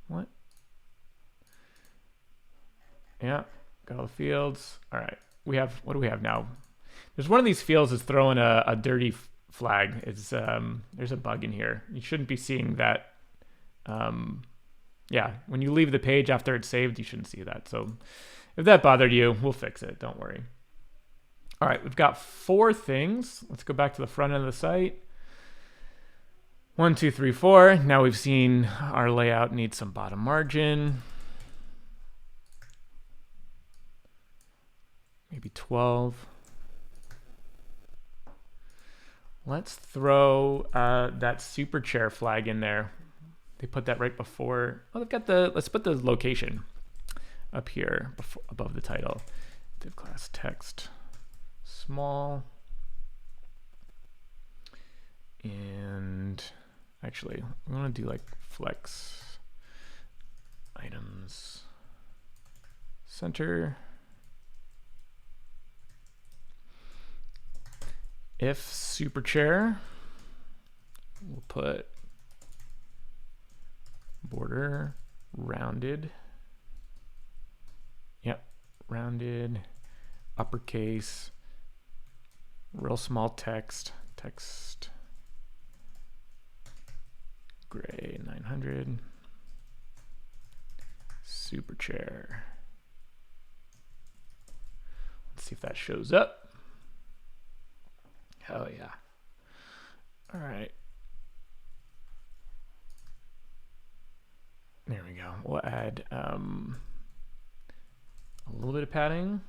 What? Yeah, got all the fields. All right, we have, what do we have now? There's one of these fields that's throwing a dirty flag. It's there's a bug in here. You shouldn't be seeing that. Yeah, when you leave the page after it's saved, you shouldn't see that. So if that bothered you, we'll fix it. Don't worry. All right, we've got 4 things. Let's go back to the front end of the site. 1, 2, 3, 4. Now we've seen our layout needs some bottom margin. Maybe 12. Let's throw that super chair flag in there. They put that right before. Oh, they've got the, let's put the location up here above the title. Div class text small. And actually, we want to do like flex items center. If super chair, we'll put border rounded. Yep, rounded, uppercase, real small text, gray 900, super chair. Let's see if that shows up. Oh yeah. All right. There we go. We'll add a little bit of padding.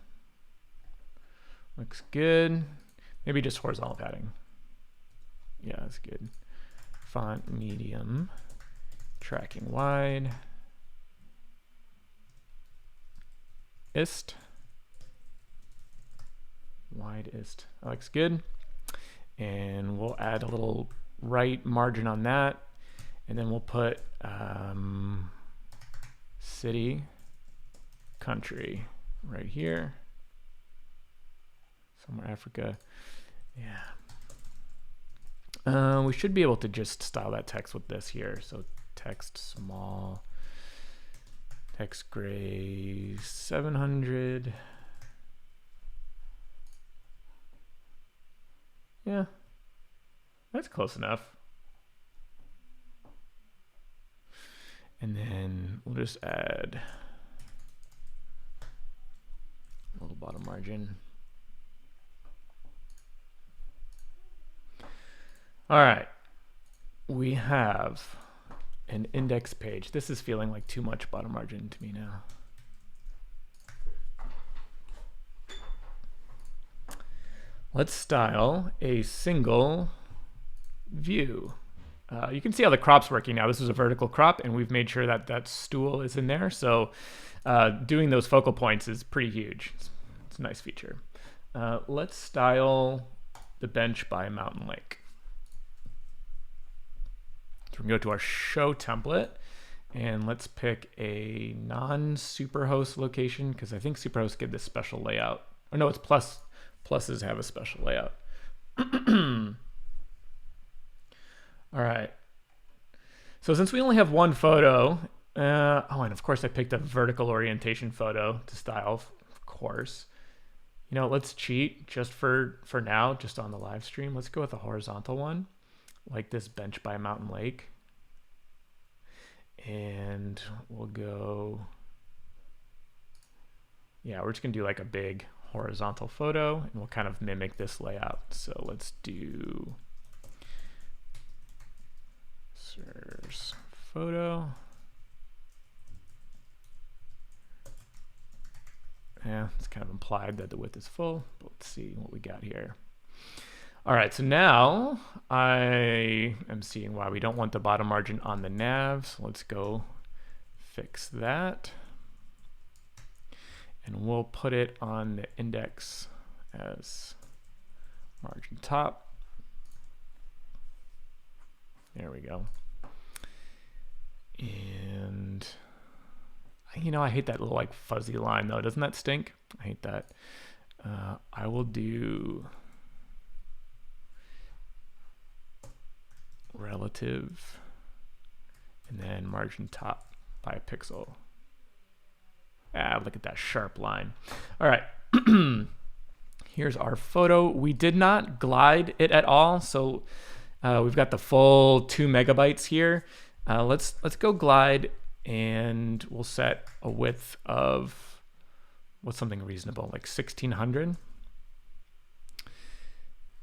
Looks good. Maybe just horizontal padding. Yeah, that's good. font medium, tracking wide, widest. That looks good. And we'll add a little right margin on that. And then we'll put city, country right here. Somewhere Africa. Yeah. We should be able to just style that text with this here. So text small, text gray 700. Yeah, that's close enough. And then we'll just add a little bottom margin. All right, we have an index page. This is feeling like too much bottom margin to me now. Let's style a single view. You can see how the crop's working now. This is a vertical crop, and we've made sure that that stool is in there. So doing those focal points is pretty huge. It's a nice feature. Let's style the bench by Mountain Lake. So we can go to our show template, and let's pick a non-Superhost location, because I think Superhost get this special layout. Or no, it's pluses have a special layout. All right. So since we only have one photo, oh, and of course I picked a vertical orientation photo to style, of course. You know, let's cheat just for now, just on the live stream. Let's go with a horizontal one, like this bench by Mountain Lake. And we'll go, yeah, we're just gonna do like a big horizontal photo, and we'll kind of mimic this layout. So let's do source photo. Yeah, it's kind of implied that the width is full, but let's see what we got here. All right, so now I am seeing why we don't want the bottom margin on the nav. So let's go fix that. And we'll put it on the index as margin top. There we go. And you know, I hate that little like fuzzy line though. Doesn't that stink? I hate that. I will do relative and then margin top by a pixel. Ah, look at that sharp line. All right. Here's our photo. We did not glide it at all, so we've got the full 2 megabytes here. Let's go glide, and we'll set a width of what's something reasonable, like 1600,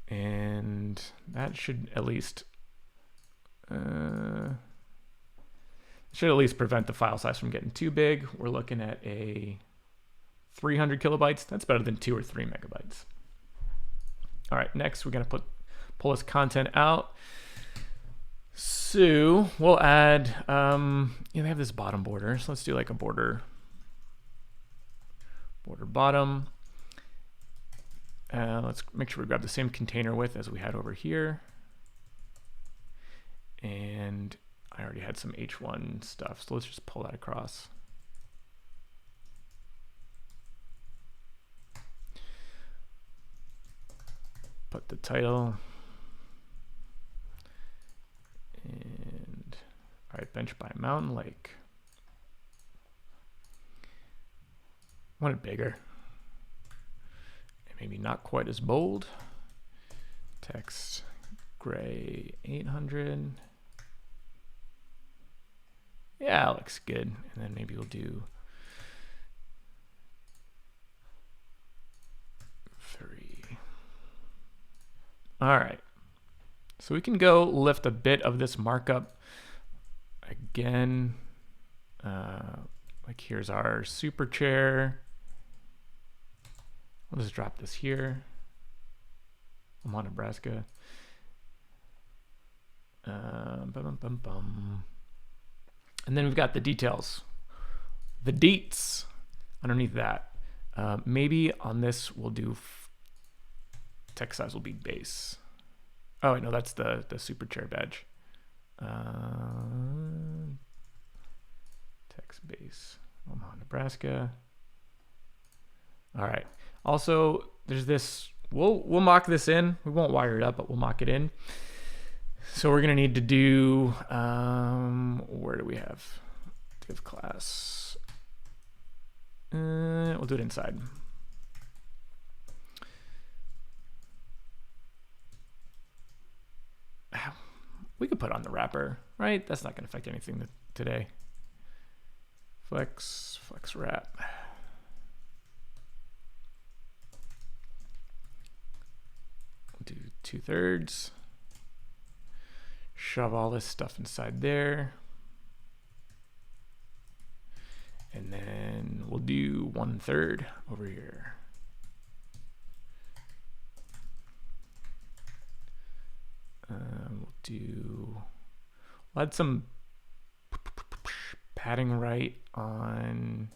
and that should at least prevent the file size from getting too big. We're looking at a 300 kilobytes. That's better than 2 or 3 megabytes. All right, next we're gonna pull this content out. So we'll add, they have this bottom border. So let's do like a border bottom. Let's make sure we grab the same container width as we had over here. And I already had some H1 stuff, so let's just pull that across. Put the title. And all right, bench by Mountain Lake. I want it bigger. And maybe not quite as bold. Text gray 800. Yeah, looks good. And then maybe we'll do 3. All right. So we can go lift a bit of this markup again. Like here's our super chair. I'll just drop this here. Omaha, Nebraska. Bum, bum, bum. And then we've got the details, the deets underneath that. Maybe on this we'll do text size will be base. Oh wait, no, that's the super chair badge. Text base, Omaha, Nebraska. All right. Also, there's this. We'll mock this in. We won't wire it up, but we'll mock it in. So we're gonna need to do. Where do we have div class? We'll do it inside. We could put on the wrapper, right? That's not gonna affect anything today. Flex wrap. We'll do 2/3. Shove all this stuff inside there. And then we'll do 1/3 over here. We'll add some padding right on.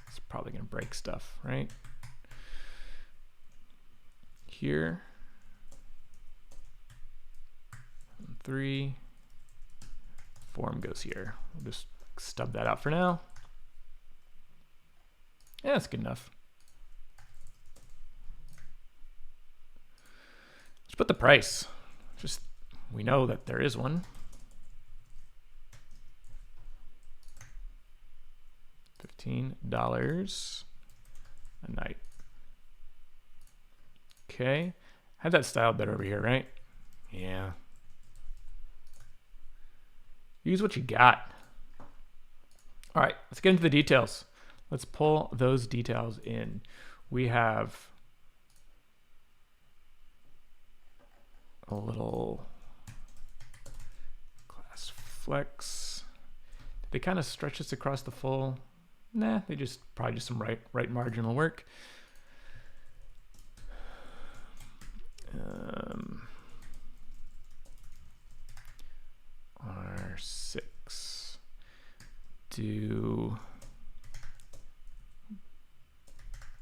It's probably gonna break stuff, right? Here. 3. Form goes here. We'll just stub that out for now. Yeah, that's good enough. Let's put the price. Just, we know that there is one. $15 a night. Okay. Have that styled better over here, right? Yeah. Use what you got. All right, let's get into the details. Let's pull those details in. We have a little class flex. Did they kind of stretch this across the full? Nah, they just probably just some right marginal work. R6 do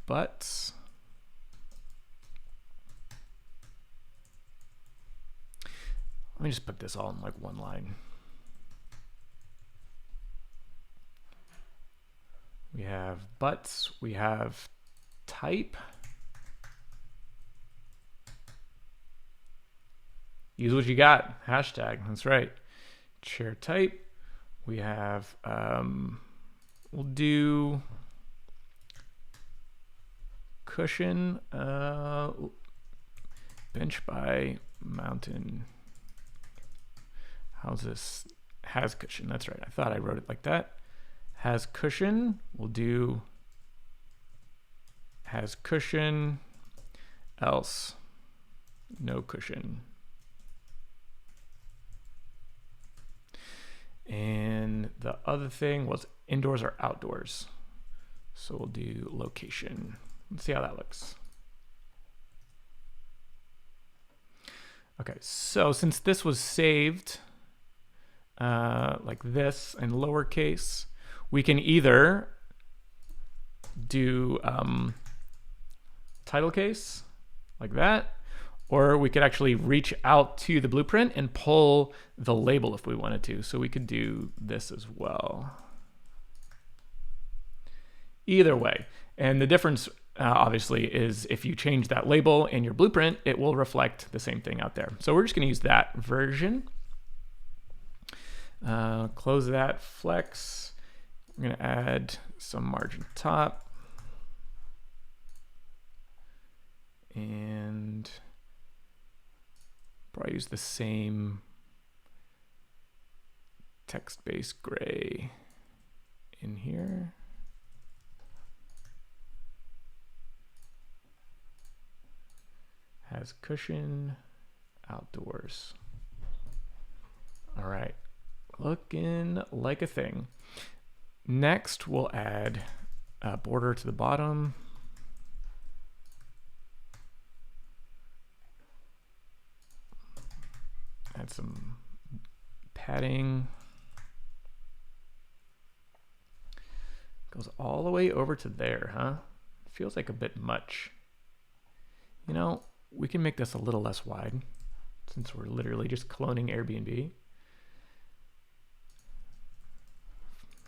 butts. Let me just put this all in like one line. We have butts, we have type. Use what you got, hashtag, that's right. Chair type, we have, we'll do cushion, bench by mountain. How's this? Has cushion, that's right. I thought I wrote it like that. Has cushion, we'll do has cushion, else no cushion. And the other thing was indoors or outdoors. So we'll do location. Let's see how that looks. Okay, so since this was saved like this in lowercase, we can either do title case like that, or we could actually reach out to the blueprint and pull the label if we wanted to. So we could do this as well. Either way. And the difference obviously is if you change that label in your blueprint, it will reflect the same thing out there. So we're just gonna use that version. Close that, flex. We're gonna add some margin top. And probably use the same text-based gray in here. Has cushion, outdoors. All right, looking like a thing. Next, we'll add a border to the bottom. Add some padding. Goes all the way over to there, huh? Feels like a bit much. You know, we can make this a little less wide since we're literally just cloning Airbnb.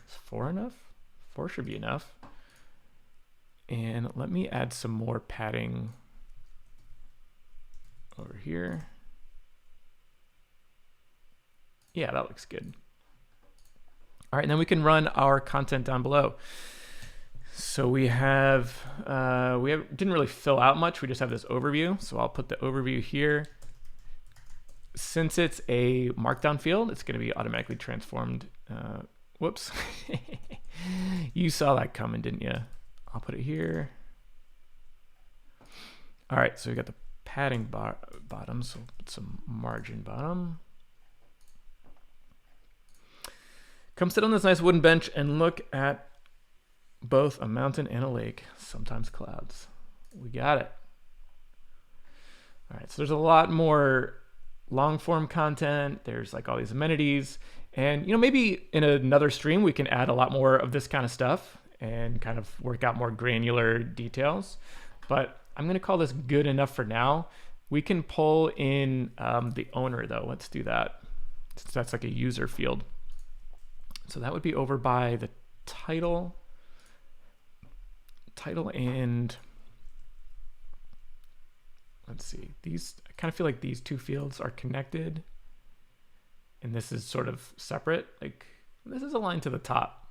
Is 4 enough? 4 should be enough. And let me add some more padding over here. Yeah, that looks good. All right, and then we can run our content down below. So we didn't really fill out much. We just have this overview. So I'll put the overview here. Since it's a markdown field, it's going to be automatically transformed. Whoops. You saw that coming, didn't you? I'll put it here. All right, so we got the padding bottom. So put some margin bottom. Come sit on this nice wooden bench and look at both a mountain and a lake, sometimes clouds. We got it. All right, so there's a lot more long form content. There's like all these amenities, and you know, maybe in another stream we can add a lot more of this kind of stuff and kind of work out more granular details. But I'm gonna call this good enough for now. We can pull in the owner though. Let's do that. Since that's like a user field. So that would be over by the title and let's see, these, I kind of feel like these two fields are connected and this is sort of separate. Like this is aligned to the top.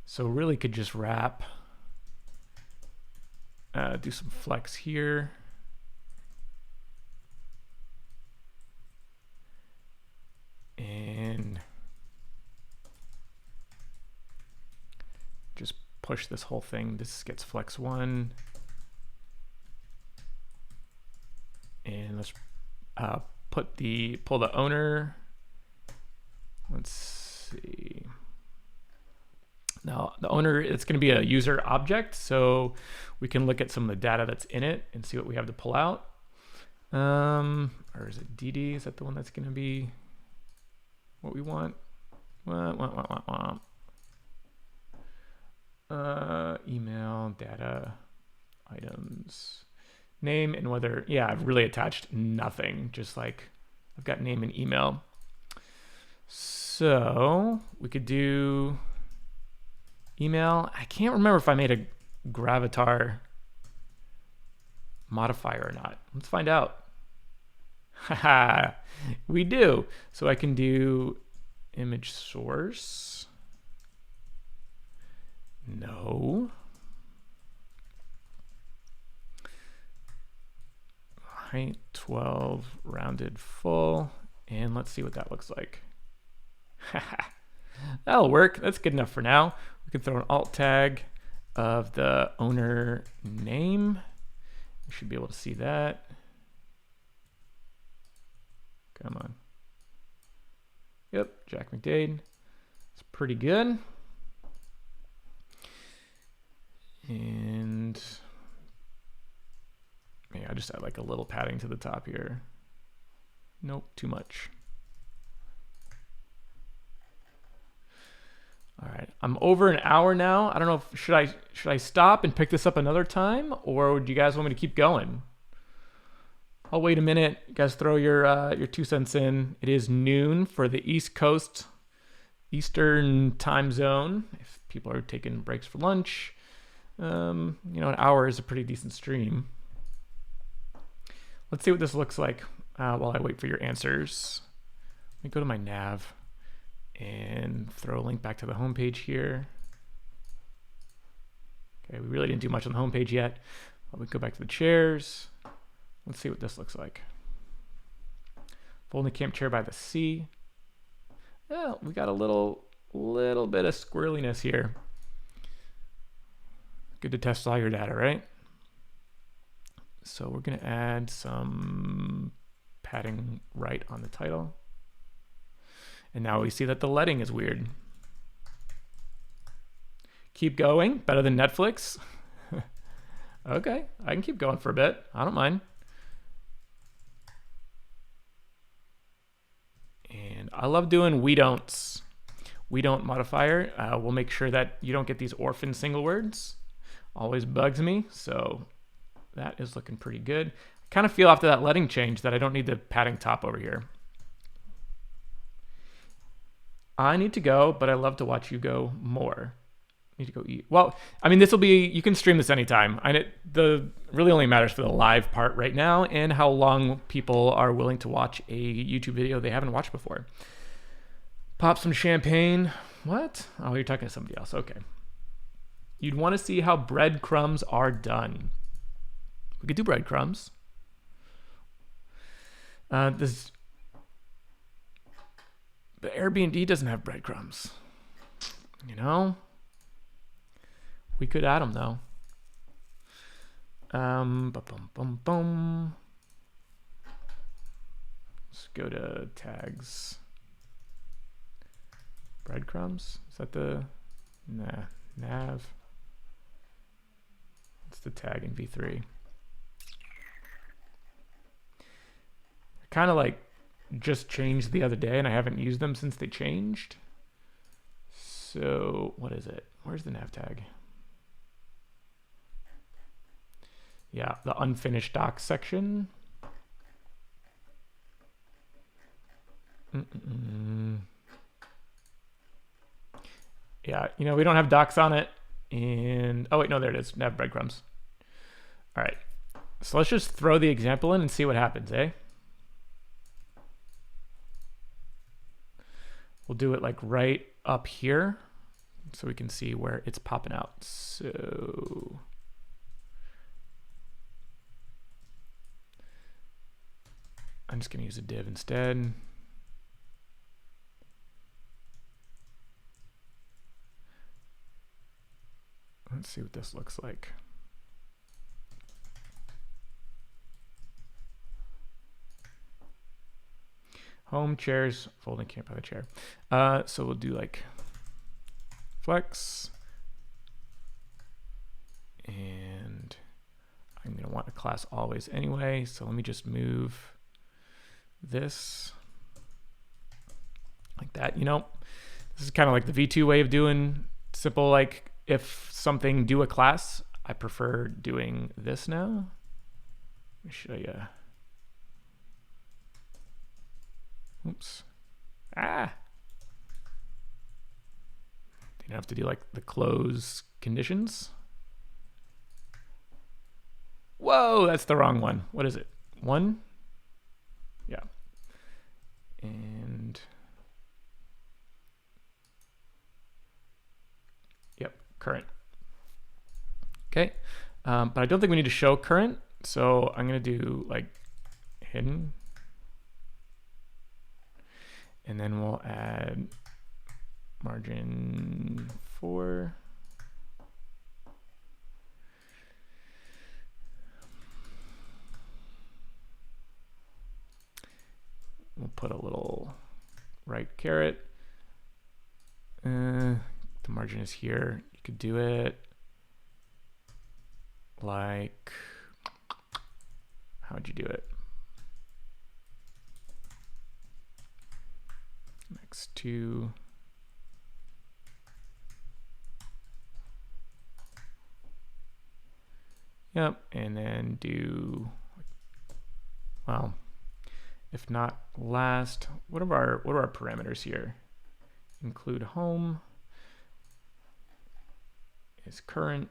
So really could just wrap, do some flex here. And just push this whole thing. This gets flex 1. And let's pull the owner. Let's see. Now the owner, it's going to be a user object, so we can look at some of the data that's in it and see what we have to pull out. Or is it DD? Is that the one that's going to be what we want? Email, data, items, name, and whether, yeah, I've really attached nothing, just like I've got name and email. So we could do email. I can't remember if I made a gravatar modifier or not. Let's find out. Haha, we do. So I can do image source. No. Height 12, rounded full. And let's see what that looks like. That'll work. That's good enough for now. We can throw an alt tag of the owner name. We should be able to see that. Come on. Yep, Jack McDade. It's pretty good. And maybe I just add like a little padding to the top here. Nope, too much. All right, I'm over an hour now. I don't know if should I stop and pick this up another time, or do you guys want me to keep going? I'll wait a minute. You guys throw your 2 cents in. It is noon for the East Coast, Eastern time zone. If people are taking breaks for lunch, you know, an hour is a pretty decent stream. Let's see what this looks like while I wait for your answers. Let me go to my nav and throw a link back to the homepage here. Okay, we really didn't do much on the homepage yet. Let me go back to the chairs. Let's see what this looks like. Folding camp chair by the sea. Well, we got a little bit of squirreliness here. Good to test all your data, right? So we're gonna add some padding right on the title. And now we see that the leading is weird. Keep going, better than Netflix. Okay, I can keep going for a bit. I don't mind. I love doing we don'ts. We don't modifier. We'll make sure that you don't get these orphan single words. Always bugs me, so that is looking pretty good. I kind of feel after that letting change that I don't need the padding top over here. I need to go, but I love to watch you go more. Need to go eat. Well, I mean, this will be, you can stream this anytime. The really only matters for the live part right now and how long people are willing to watch a YouTube video they haven't watched before. Pop some champagne. What? Oh, you're talking to somebody else. Okay. You'd want to see how breadcrumbs are done. We could do breadcrumbs. The Airbnb doesn't have breadcrumbs. You know? We could add them though. Let's go to tags. Breadcrumbs? Is that the nav? It's the tag in V3. Kind of like just changed the other day and I haven't used them since they changed. So what is it? Where's the nav tag? Yeah, the unfinished docs section. Yeah, you know, we don't have docs on it. And oh wait, no, there it is. Nav breadcrumbs. All right. So let's just throw the example in and see what happens, eh? We'll do it like right up here so we can see where it's popping out. So I'm just going to use a div instead. Let's see what this looks like. Home, chairs, folding camp by the chair. So we'll do like flex. And I'm going to want a class always anyway. So let me just move this like that. You know, this is kind of like the V2 way of doing simple, like if something do a class, I prefer doing this now. Let me show you. Oops. Ah. You don't have to do like the close conditions. Whoa, that's the wrong one. What is it? 1? Yeah. And yep, current. Okay. But I don't think we need to show current. So I'm going to do like hidden. And then we'll add margin 4. We'll put a little right caret. The margin is here. You could do it like, how'd you do it? Next to yep, and then do, well, if not last, what are our parameters here? Include home is current.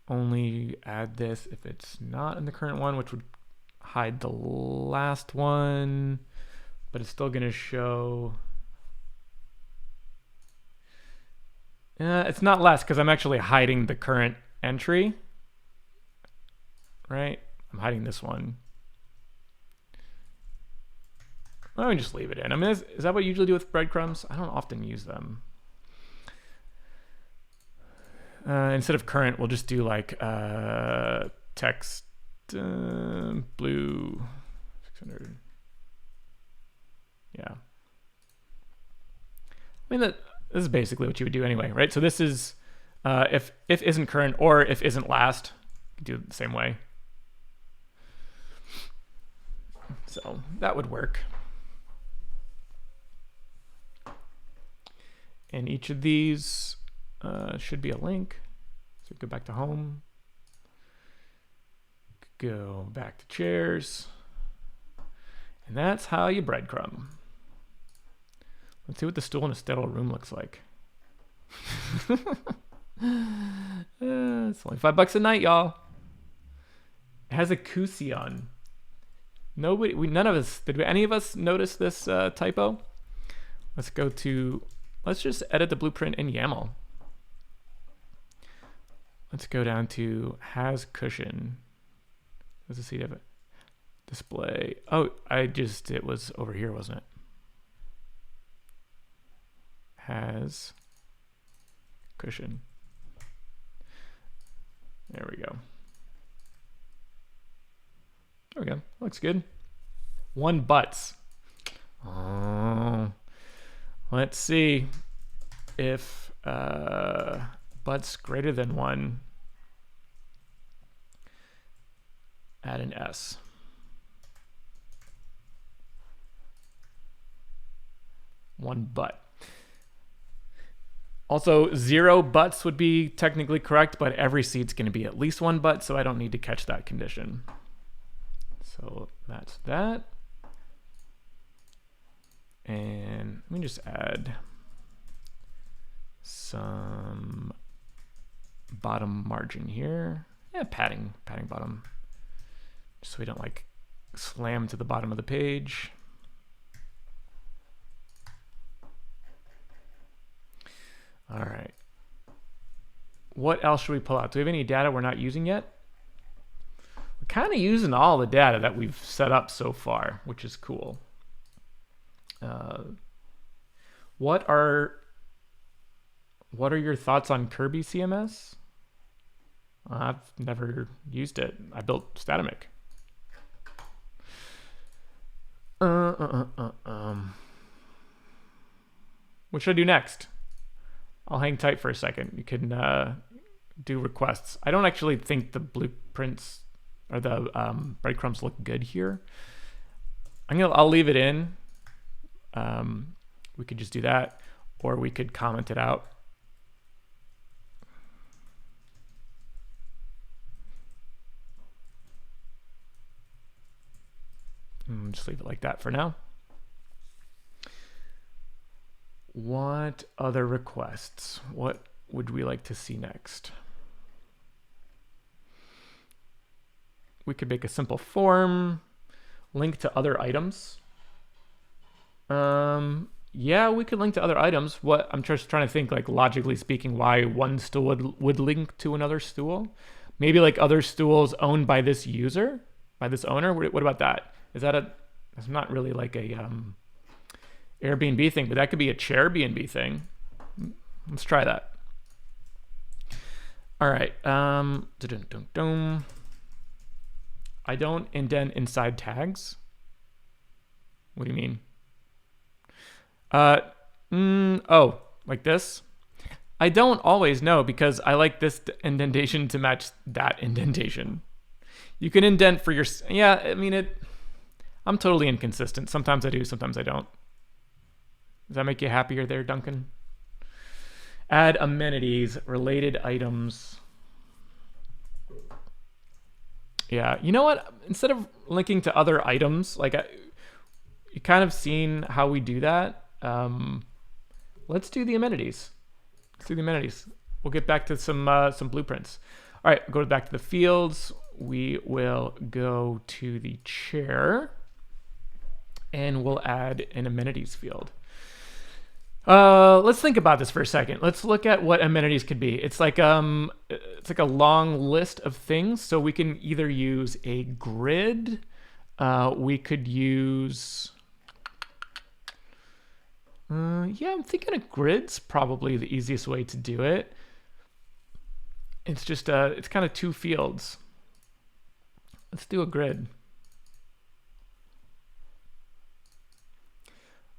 Only add this if it's not in the current one, which would hide the last one, but it's still going to show. It's not last because I'm actually hiding the current entry, right? I'm hiding this one. Why don't we just leave it in? I mean, is that what you usually do with breadcrumbs? I don't often use them. Instead of current, we'll just do like text blue 600. Yeah. I mean, this is basically what you would do anyway, right? So this is if isn't current or if isn't last, you do it the same way. So that would work. And each of these should be a link. So go back to home. Go back to chairs. And that's how you breadcrumb. Let's see what the stool in a sterile room looks like. It's only $5 a night, y'all. It has a koozie on. None of us, did any of us notice this typo? Let's just edit the blueprint in YAML. Let's go down to has cushion. Does it see it? Display. Oh, it was over here, wasn't it? Has cushion. There we go. There we go. Looks good. 1 butts. Oh. Let's see if butts greater than 1. Add an S. One butt. Also, 0 butts would be technically correct, but every seat's going to be at least 1 butt, so I don't need to catch that condition. So that's that. And let me just add some bottom margin here. Yeah, padding bottom. So we don't like slam to the bottom of the page. All right. What else should we pull out? Do we have any data we're not using yet? We're kind of using all the data that we've set up so far, which is cool. What are your thoughts on Kirby CMS? I've never used it. I built Statamic. What should I do next? I'll hang tight for a second. You can do requests. I don't actually think the blueprints or the breadcrumbs look good here. I'll leave it in. We could just do that, or we could comment it out. Just leave it like that for now. What other requests? What would we like to see next? We could make a simple form, link to other items. Yeah, we could link to other items. What I'm just trying to think, like logically speaking, why one stool would link to another stool. Maybe like other stools owned by this user, by this owner. What about that? It's not really like a Airbnb thing, but that could be a Chairbnb thing. Let's try that. All right. I don't indent inside tags. What do you mean? Oh, like this? I don't always know because I like this indentation to match that indentation. You can indent for your, yeah, I mean, I'm totally inconsistent. Sometimes I do, sometimes I don't. Does that make you happier there, Duncan? Add amenities, related items. Yeah, you know what? Instead of linking to other items, like you kind of seen how we do that. Let's do the amenities. We'll get back to some blueprints. All right, go back to the fields. We will go to the chair, and we'll add an amenities field. Let's think about this for a second. Let's look at what amenities could be. It's like a long list of things. So we can either use a grid. We could use. Yeah, I'm thinking a grid's probably the easiest way to do it. It's just it's kind of 2 fields. Let's do a grid.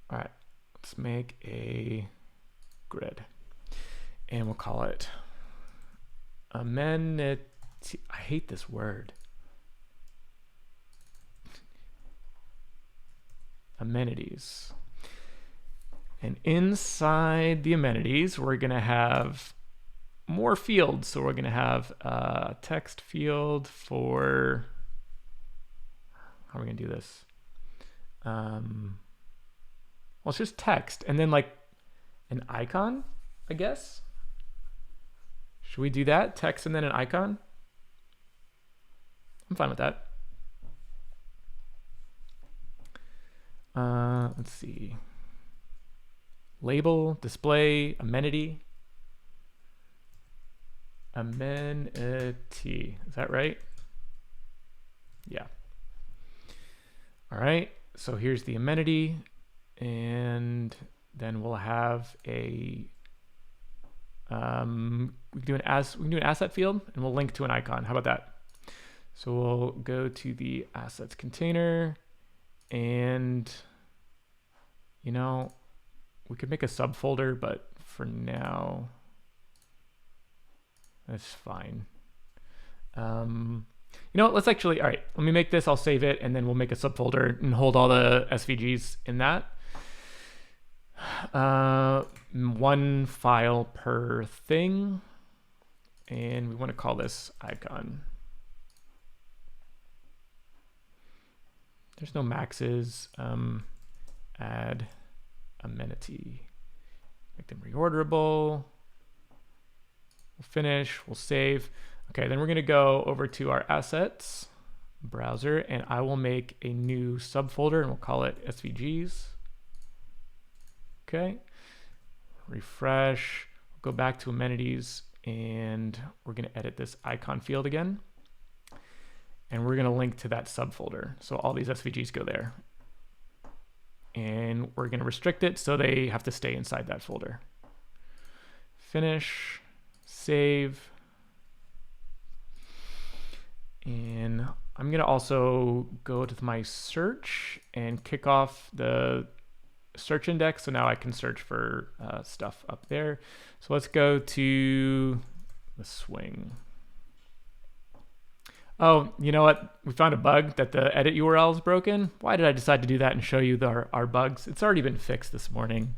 All right, let's make a grid and we'll call it amenity. I hate this word. Amenities. And inside the amenities, we're going to have more fields. So we're going to have a text field for, how are we going to do this? Well, it's just text and then like an icon, I guess. Should we do that? Text and then an icon? I'm fine with that. Let's see. Label, display, amenity. Amenity. Is that right? Yeah. All right. So here's the amenity. And then we'll have a we can do an asset field and we'll link to an icon. How about that? So we'll go to the assets container and you know, we could make a subfolder, but for now that's fine. You know what, let's actually, all right, let me make this, I'll save it, and then we'll make a subfolder and hold all the SVGs in that. One file per thing, and we want to call this icon. There's no maxes. Add amenity, make them reorderable. We'll finish, we'll save. Okay, then we're going to go over to our assets browser, and I will make a new subfolder, and we'll call it SVGs. Okay, refresh, we'll go back to amenities, and we're going to edit this icon field again. And we're going to link to that subfolder. So all these SVGs go there. And we're going to restrict it so they have to stay inside that folder. Finish, save. And I'm going to also go to my search and kick off the search index. So now I can search for stuff up there. So let's go to the swing. Oh, you know what? We found a bug that the edit URL is broken. Why did I decide to do that and show you our bugs? It's already been fixed this morning.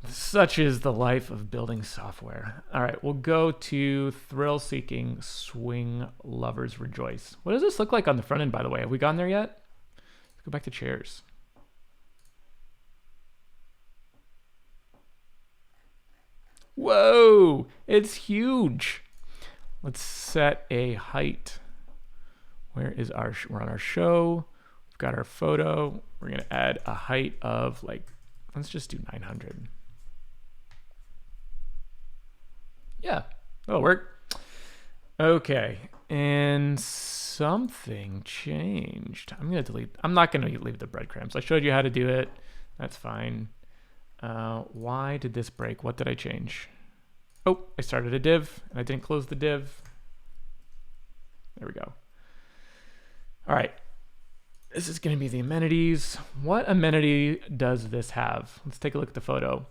Such is the life of building software. All right, we'll go to thrill-seeking swing lovers rejoice. What does this look like on the front end, by the way? Have we gone there yet? Let's go back to chairs. Whoa, it's huge. Let's set a height. Where is we're on our show. We've got our photo. We're gonna add a height of like, let's just do 900. Yeah, that'll work. Okay, and something changed. I'm not gonna leave the breadcrumbs. I showed you how to do it. That's fine. Why did this break? What did I change? Oh, I started a div and I didn't close the div. There we go. All right. This is going to be the amenities. What amenity does this have? Let's take a look at the photo.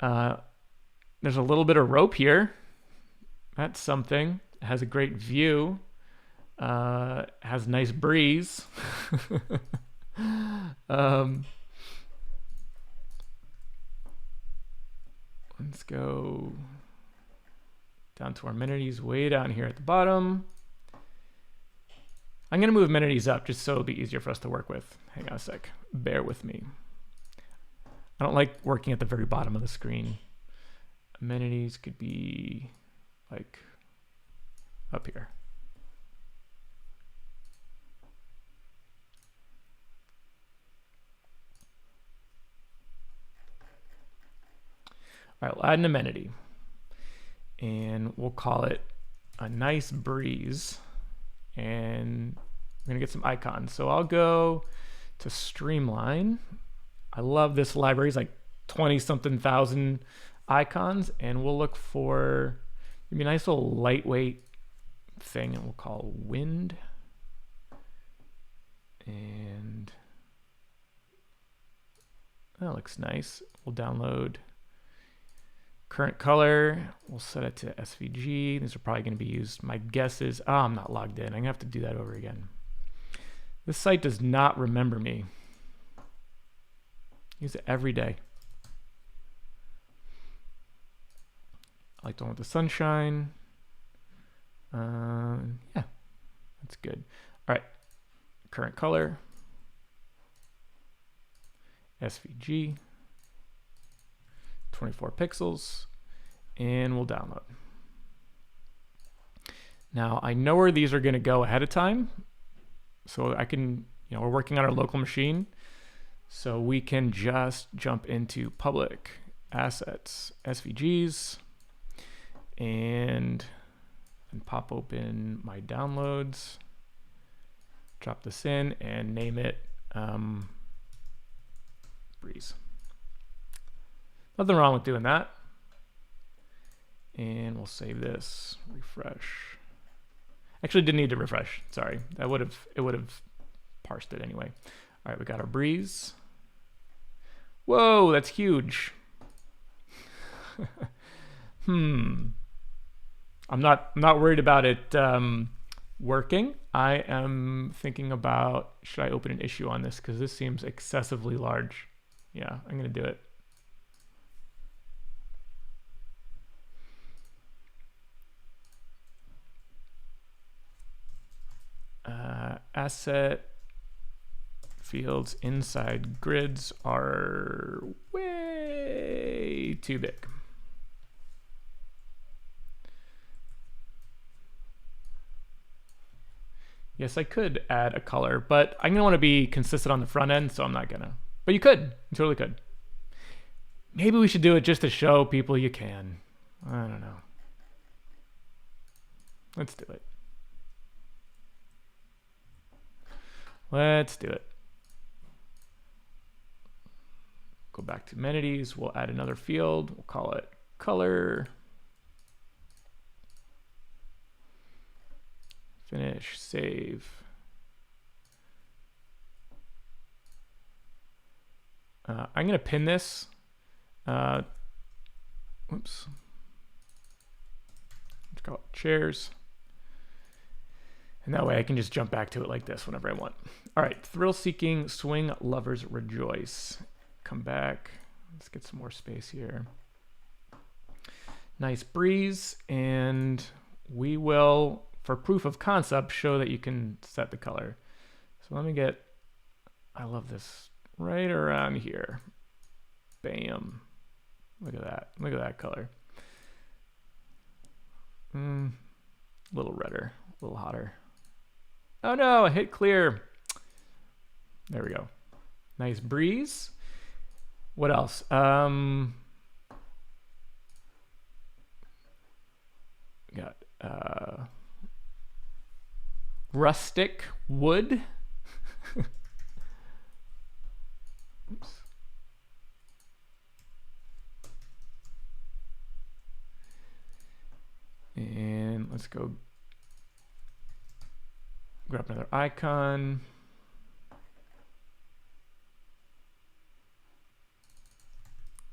There's a little bit of rope here. That's something. It has a great view. Has a nice breeze. Let's go down to our amenities way down here at the bottom. I'm going to move amenities up just so it'll be easier for us to work with. Hang on a sec. Bear with me. I don't like working at the very bottom of the screen. Amenities could be like up here. All right, we'll add an amenity. And we'll call it a nice breeze. And we're going to get some icons. So I'll go to Streamline. I love this library. It's like 20-something thousand icons. And we'll look for maybe a nice little lightweight thing. And we'll call wind. And That looks nice. We'll download current color. We'll set it to SVG. These are probably going to be used. My guess is, oh, I'm not logged in. I'm going to have to do that over again. This site does not remember me. Use it every day. I like the one with the sunshine. Yeah, that's good. All right, current color, SVG, 24 pixels, and we'll download. Now I know where these are going to go ahead of time, so I can, we're working on our local machine, so we can just jump into public assets, SVGs, and pop open my downloads, drop this in, and name it Breeze. Nothing wrong with doing that. And we'll save this, refresh. Actually, didn't need to refresh. Sorry, it would have parsed it anyway. All right, we got our Breeze. Whoa, that's huge. I'm not worried about it working. I am thinking about, should I open an issue on this? Because this seems excessively large. Yeah, I'm going to do it. Asset fields inside grids are way too big. Yes, I could add a color, but I'm gonna want to be consistent on the front end, so I'm not gonna. But you could, you totally could. Maybe we should do it just to show people you can. I don't know. Let's do it. Let's do it. Go back to amenities. We'll add another field. We'll call it color. Finish, save. I'm going to pin this. Oops. Let's call it chairs. And that way I can just jump back to it like this whenever I want. All right, thrill-seeking swing lovers rejoice. Come back. Let's get some more space here. Nice breeze, and we will, for proof of concept, show that you can set the color. So let me get, I love this, right around here. Bam. Look at that. Look at that color. A little redder, a little hotter. Oh no, I hit clear. There we go. Nice breeze. What else? We got rustic wood. Oops. And let's go grab another icon.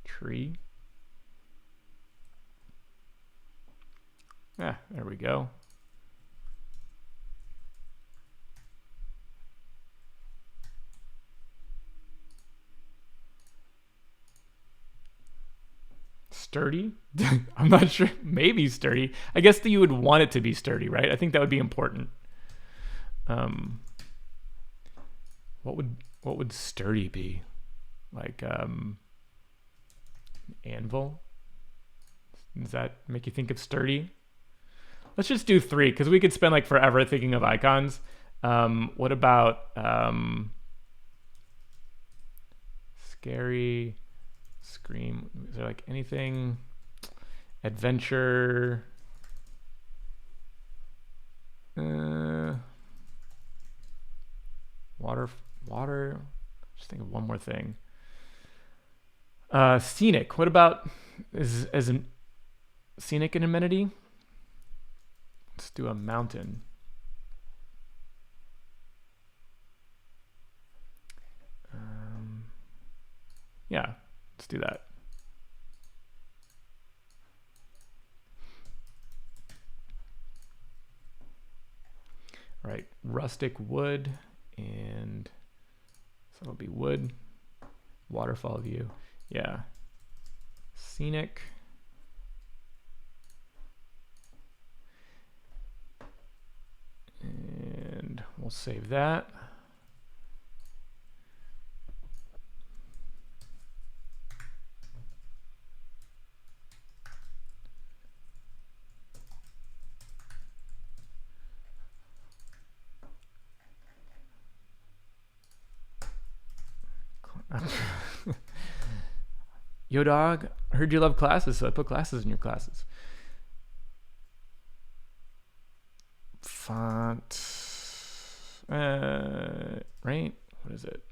Tree. Ah, there we go. Sturdy? I'm not sure. Maybe sturdy. I guess that you would want it to be sturdy, right? I think that would be important. What would sturdy be? Like anvil? Does that make you think of sturdy? Let's just do 3 because we could spend like forever thinking of icons. What about scary, scream? Is there like anything? Adventure. Water. Just think of one more thing. Scenic. What about as an scenic an amenity? Let's do a mountain. Yeah, let's do that. All right, rustic wood, and so it'll be wood, waterfall view. Yeah, scenic. And we'll save that. Yo, dog, I heard you love classes, so I put classes in your classes. Font, right? What is it?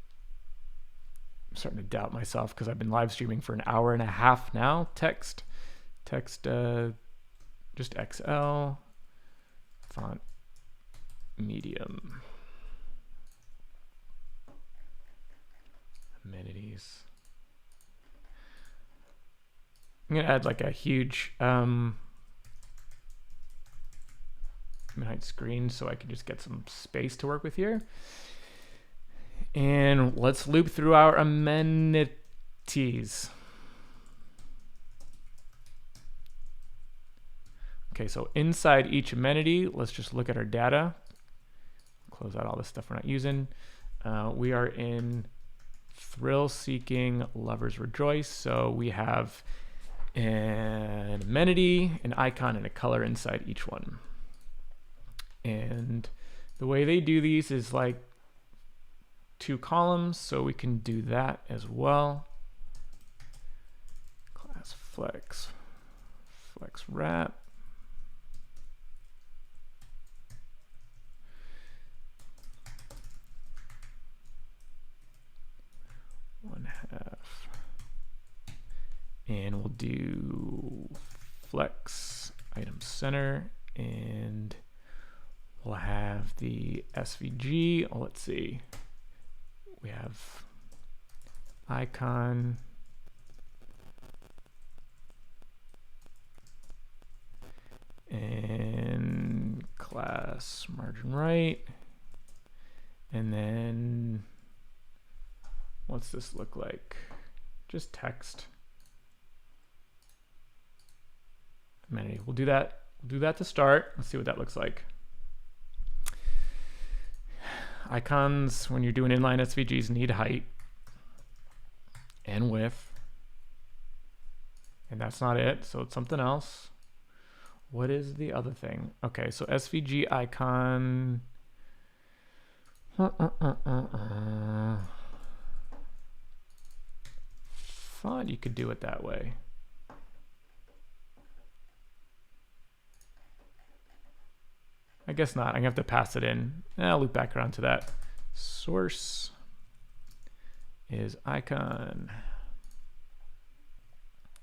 I'm starting to doubt myself because I've been live streaming for an hour and a half now. Text, just XL, font, medium. Amenities. I'm gonna add like a huge height screen so I can just get some space to work with here. And let's loop through our amenities. Okay, so inside each amenity, let's just look at our data. Close out all this stuff we're not using. We are in thrill-seeking lovers rejoice. So we have an amenity, an icon, and a color inside each one. And the way they do these is like 2 columns, so we can do that as well. Class flex wrap. And we'll do flex item center, and we'll have the SVG. Oh, let's see. We have icon, and class margin right, and then what's this look like? Just text. Amenity. We'll do that. We'll do that to start. Let's see what that looks like. Icons, when you're doing inline SVGs, need height and width. And that's not it, so it's something else. What is the other thing? Okay, so SVG icon. Font, you could do it that way. I guess not. I'm gonna have to pass it in. I'll loop back around to that. Source is icon.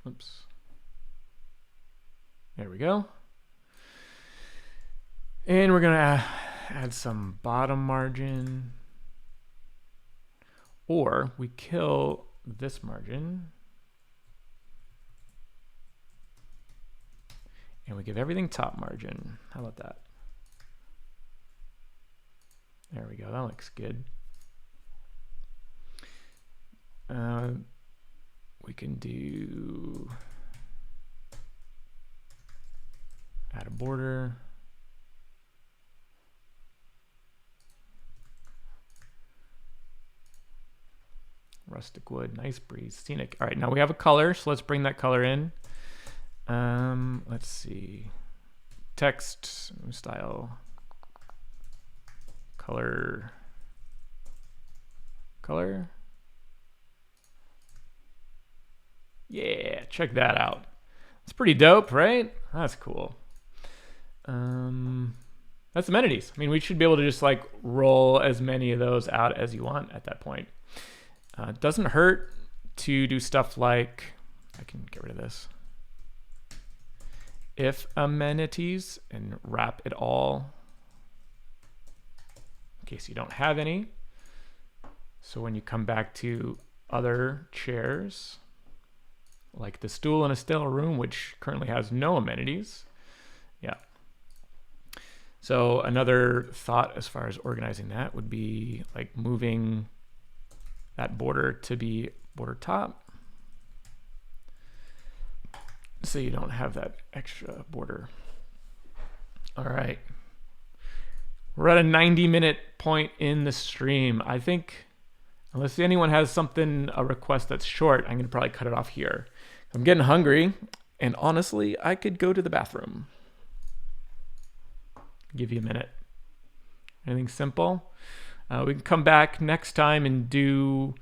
Oops. There we go. And we're gonna add some bottom margin. Or we kill this margin. And we give everything top margin. How about that? There we go, that looks good. We can do add a border. Rustic wood, nice breeze, scenic. All right, now we have a color, so let's bring that color in. Let's see, text style. Color. Yeah, check that out. It's pretty dope, right? That's cool. That's amenities. I mean, we should be able to just like roll as many of those out as you want at that point. It doesn't hurt to do stuff like, I can get rid of this. If amenities and wrap it all. In case you don't have any. So when you come back to other chairs, like the stool in a still room, which currently has no amenities. Yeah. So another thought as far as organizing that would be like moving that border to be border top, so you don't have that extra border. All right. We're at a 90-minute point in the stream. I think, unless anyone has something, a request that's short, I'm going to probably cut it off here. I'm getting hungry, and honestly, I could go to the bathroom. Give you a minute. Anything simple? We can come back next time and do,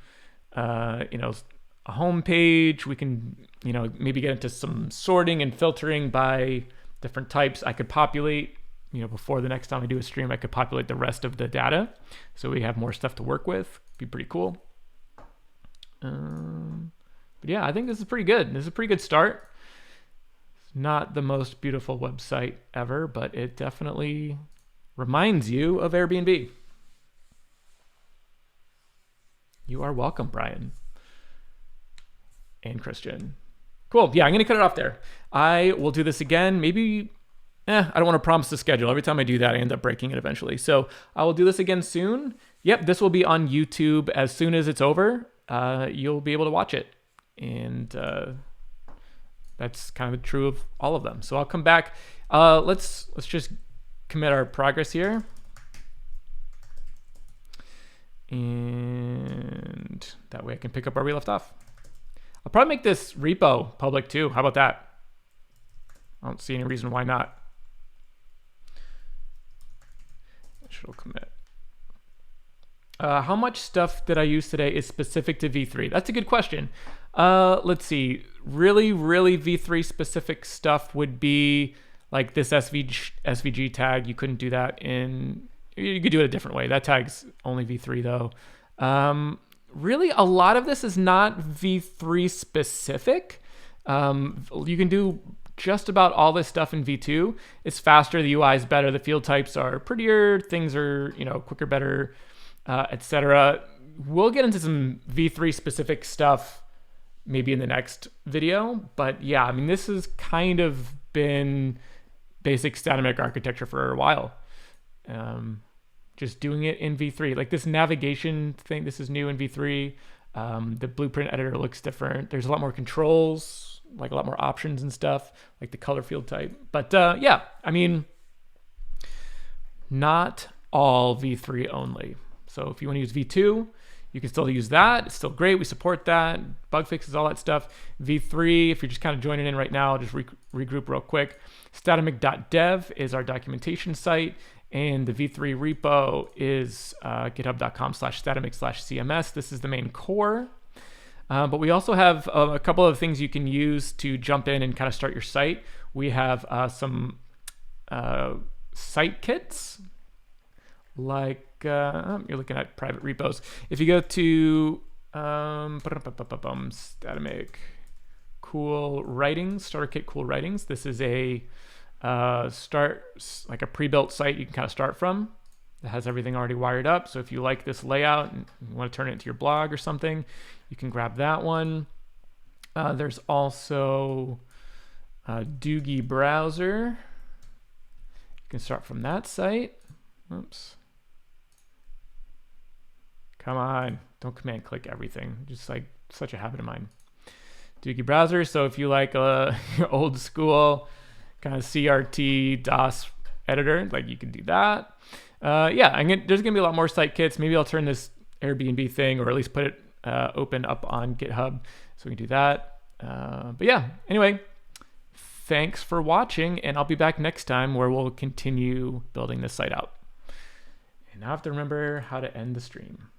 a home page. We can, maybe get into some sorting and filtering by different types. I could populate, before the next time I do a stream, I could populate the rest of the data, so we have more stuff to work with. Be pretty cool. But yeah, I think this is pretty good. This is a pretty good start. Not the most beautiful website ever, but it definitely reminds you of Airbnb. You are welcome, Brian and Christian. Cool. Yeah, I'm going to cut it off there. I will do this again. Maybe, I don't want to promise the schedule. Every time I do that, I end up breaking it eventually. So I will do this again soon. Yep, this will be on YouTube as soon as it's over. You'll be able to watch it. And that's kind of true of all of them. So I'll come back. Let's just commit our progress here. And that way I can pick up where we left off. I'll probably make this repo public too. How about that? I don't see any reason why not. She'll commit. How much stuff that I use today is specific to V3? That's a good question. Let's see. Really V3 specific stuff would be like this SVG tag. You couldn't do that you could do it a different way. That tag's only V3 though. Really, a lot of this is not V3 specific. You can do just about all this stuff in V2. It's faster, the UI is better, the field types are prettier, things are, quicker, better, etc. We'll get into some V3 specific stuff maybe in the next video, but yeah, I mean, this has kind of been basic Statamic architecture for a while. Just doing it in V3, like this navigation thing, this is new in V3. The blueprint editor looks different. There's a lot more controls, like a lot more options and stuff, like the color field type. But yeah, I mean, not all V3 only. So if you want to use V2, you can still use that. It's still great. We support that. Bug fixes, all that stuff. V3, if you're just kind of joining in right now, just regroup real quick. Statamic.dev is our documentation site. And the V3 repo is github.com/statamic/CMS. This is the main core. But we also have a couple of things you can use to jump in and kind of start your site. We have some site kits, like you're looking at private repos. If you go to Statamic Cool Writings, Starter Kit Cool Writings, this is a like a pre-built site you can kind of start from. It has everything already wired up. So if you like this layout and you want to turn it into your blog or something, you can grab that one. There's also Doogie Browser. You can start from that site. Oops. Come on, don't command click everything. Just like such a habit of mine. Doogie Browser. So if you like old school kind of CRT DOS editor, like you can do that. Yeah, there's gonna be a lot more site kits. Maybe I'll turn this Airbnb thing, or at least put it open up on GitHub, so we can do that. But yeah, anyway, thanks for watching, and I'll be back next time where we'll continue building this site out. And now I have to remember how to end the stream.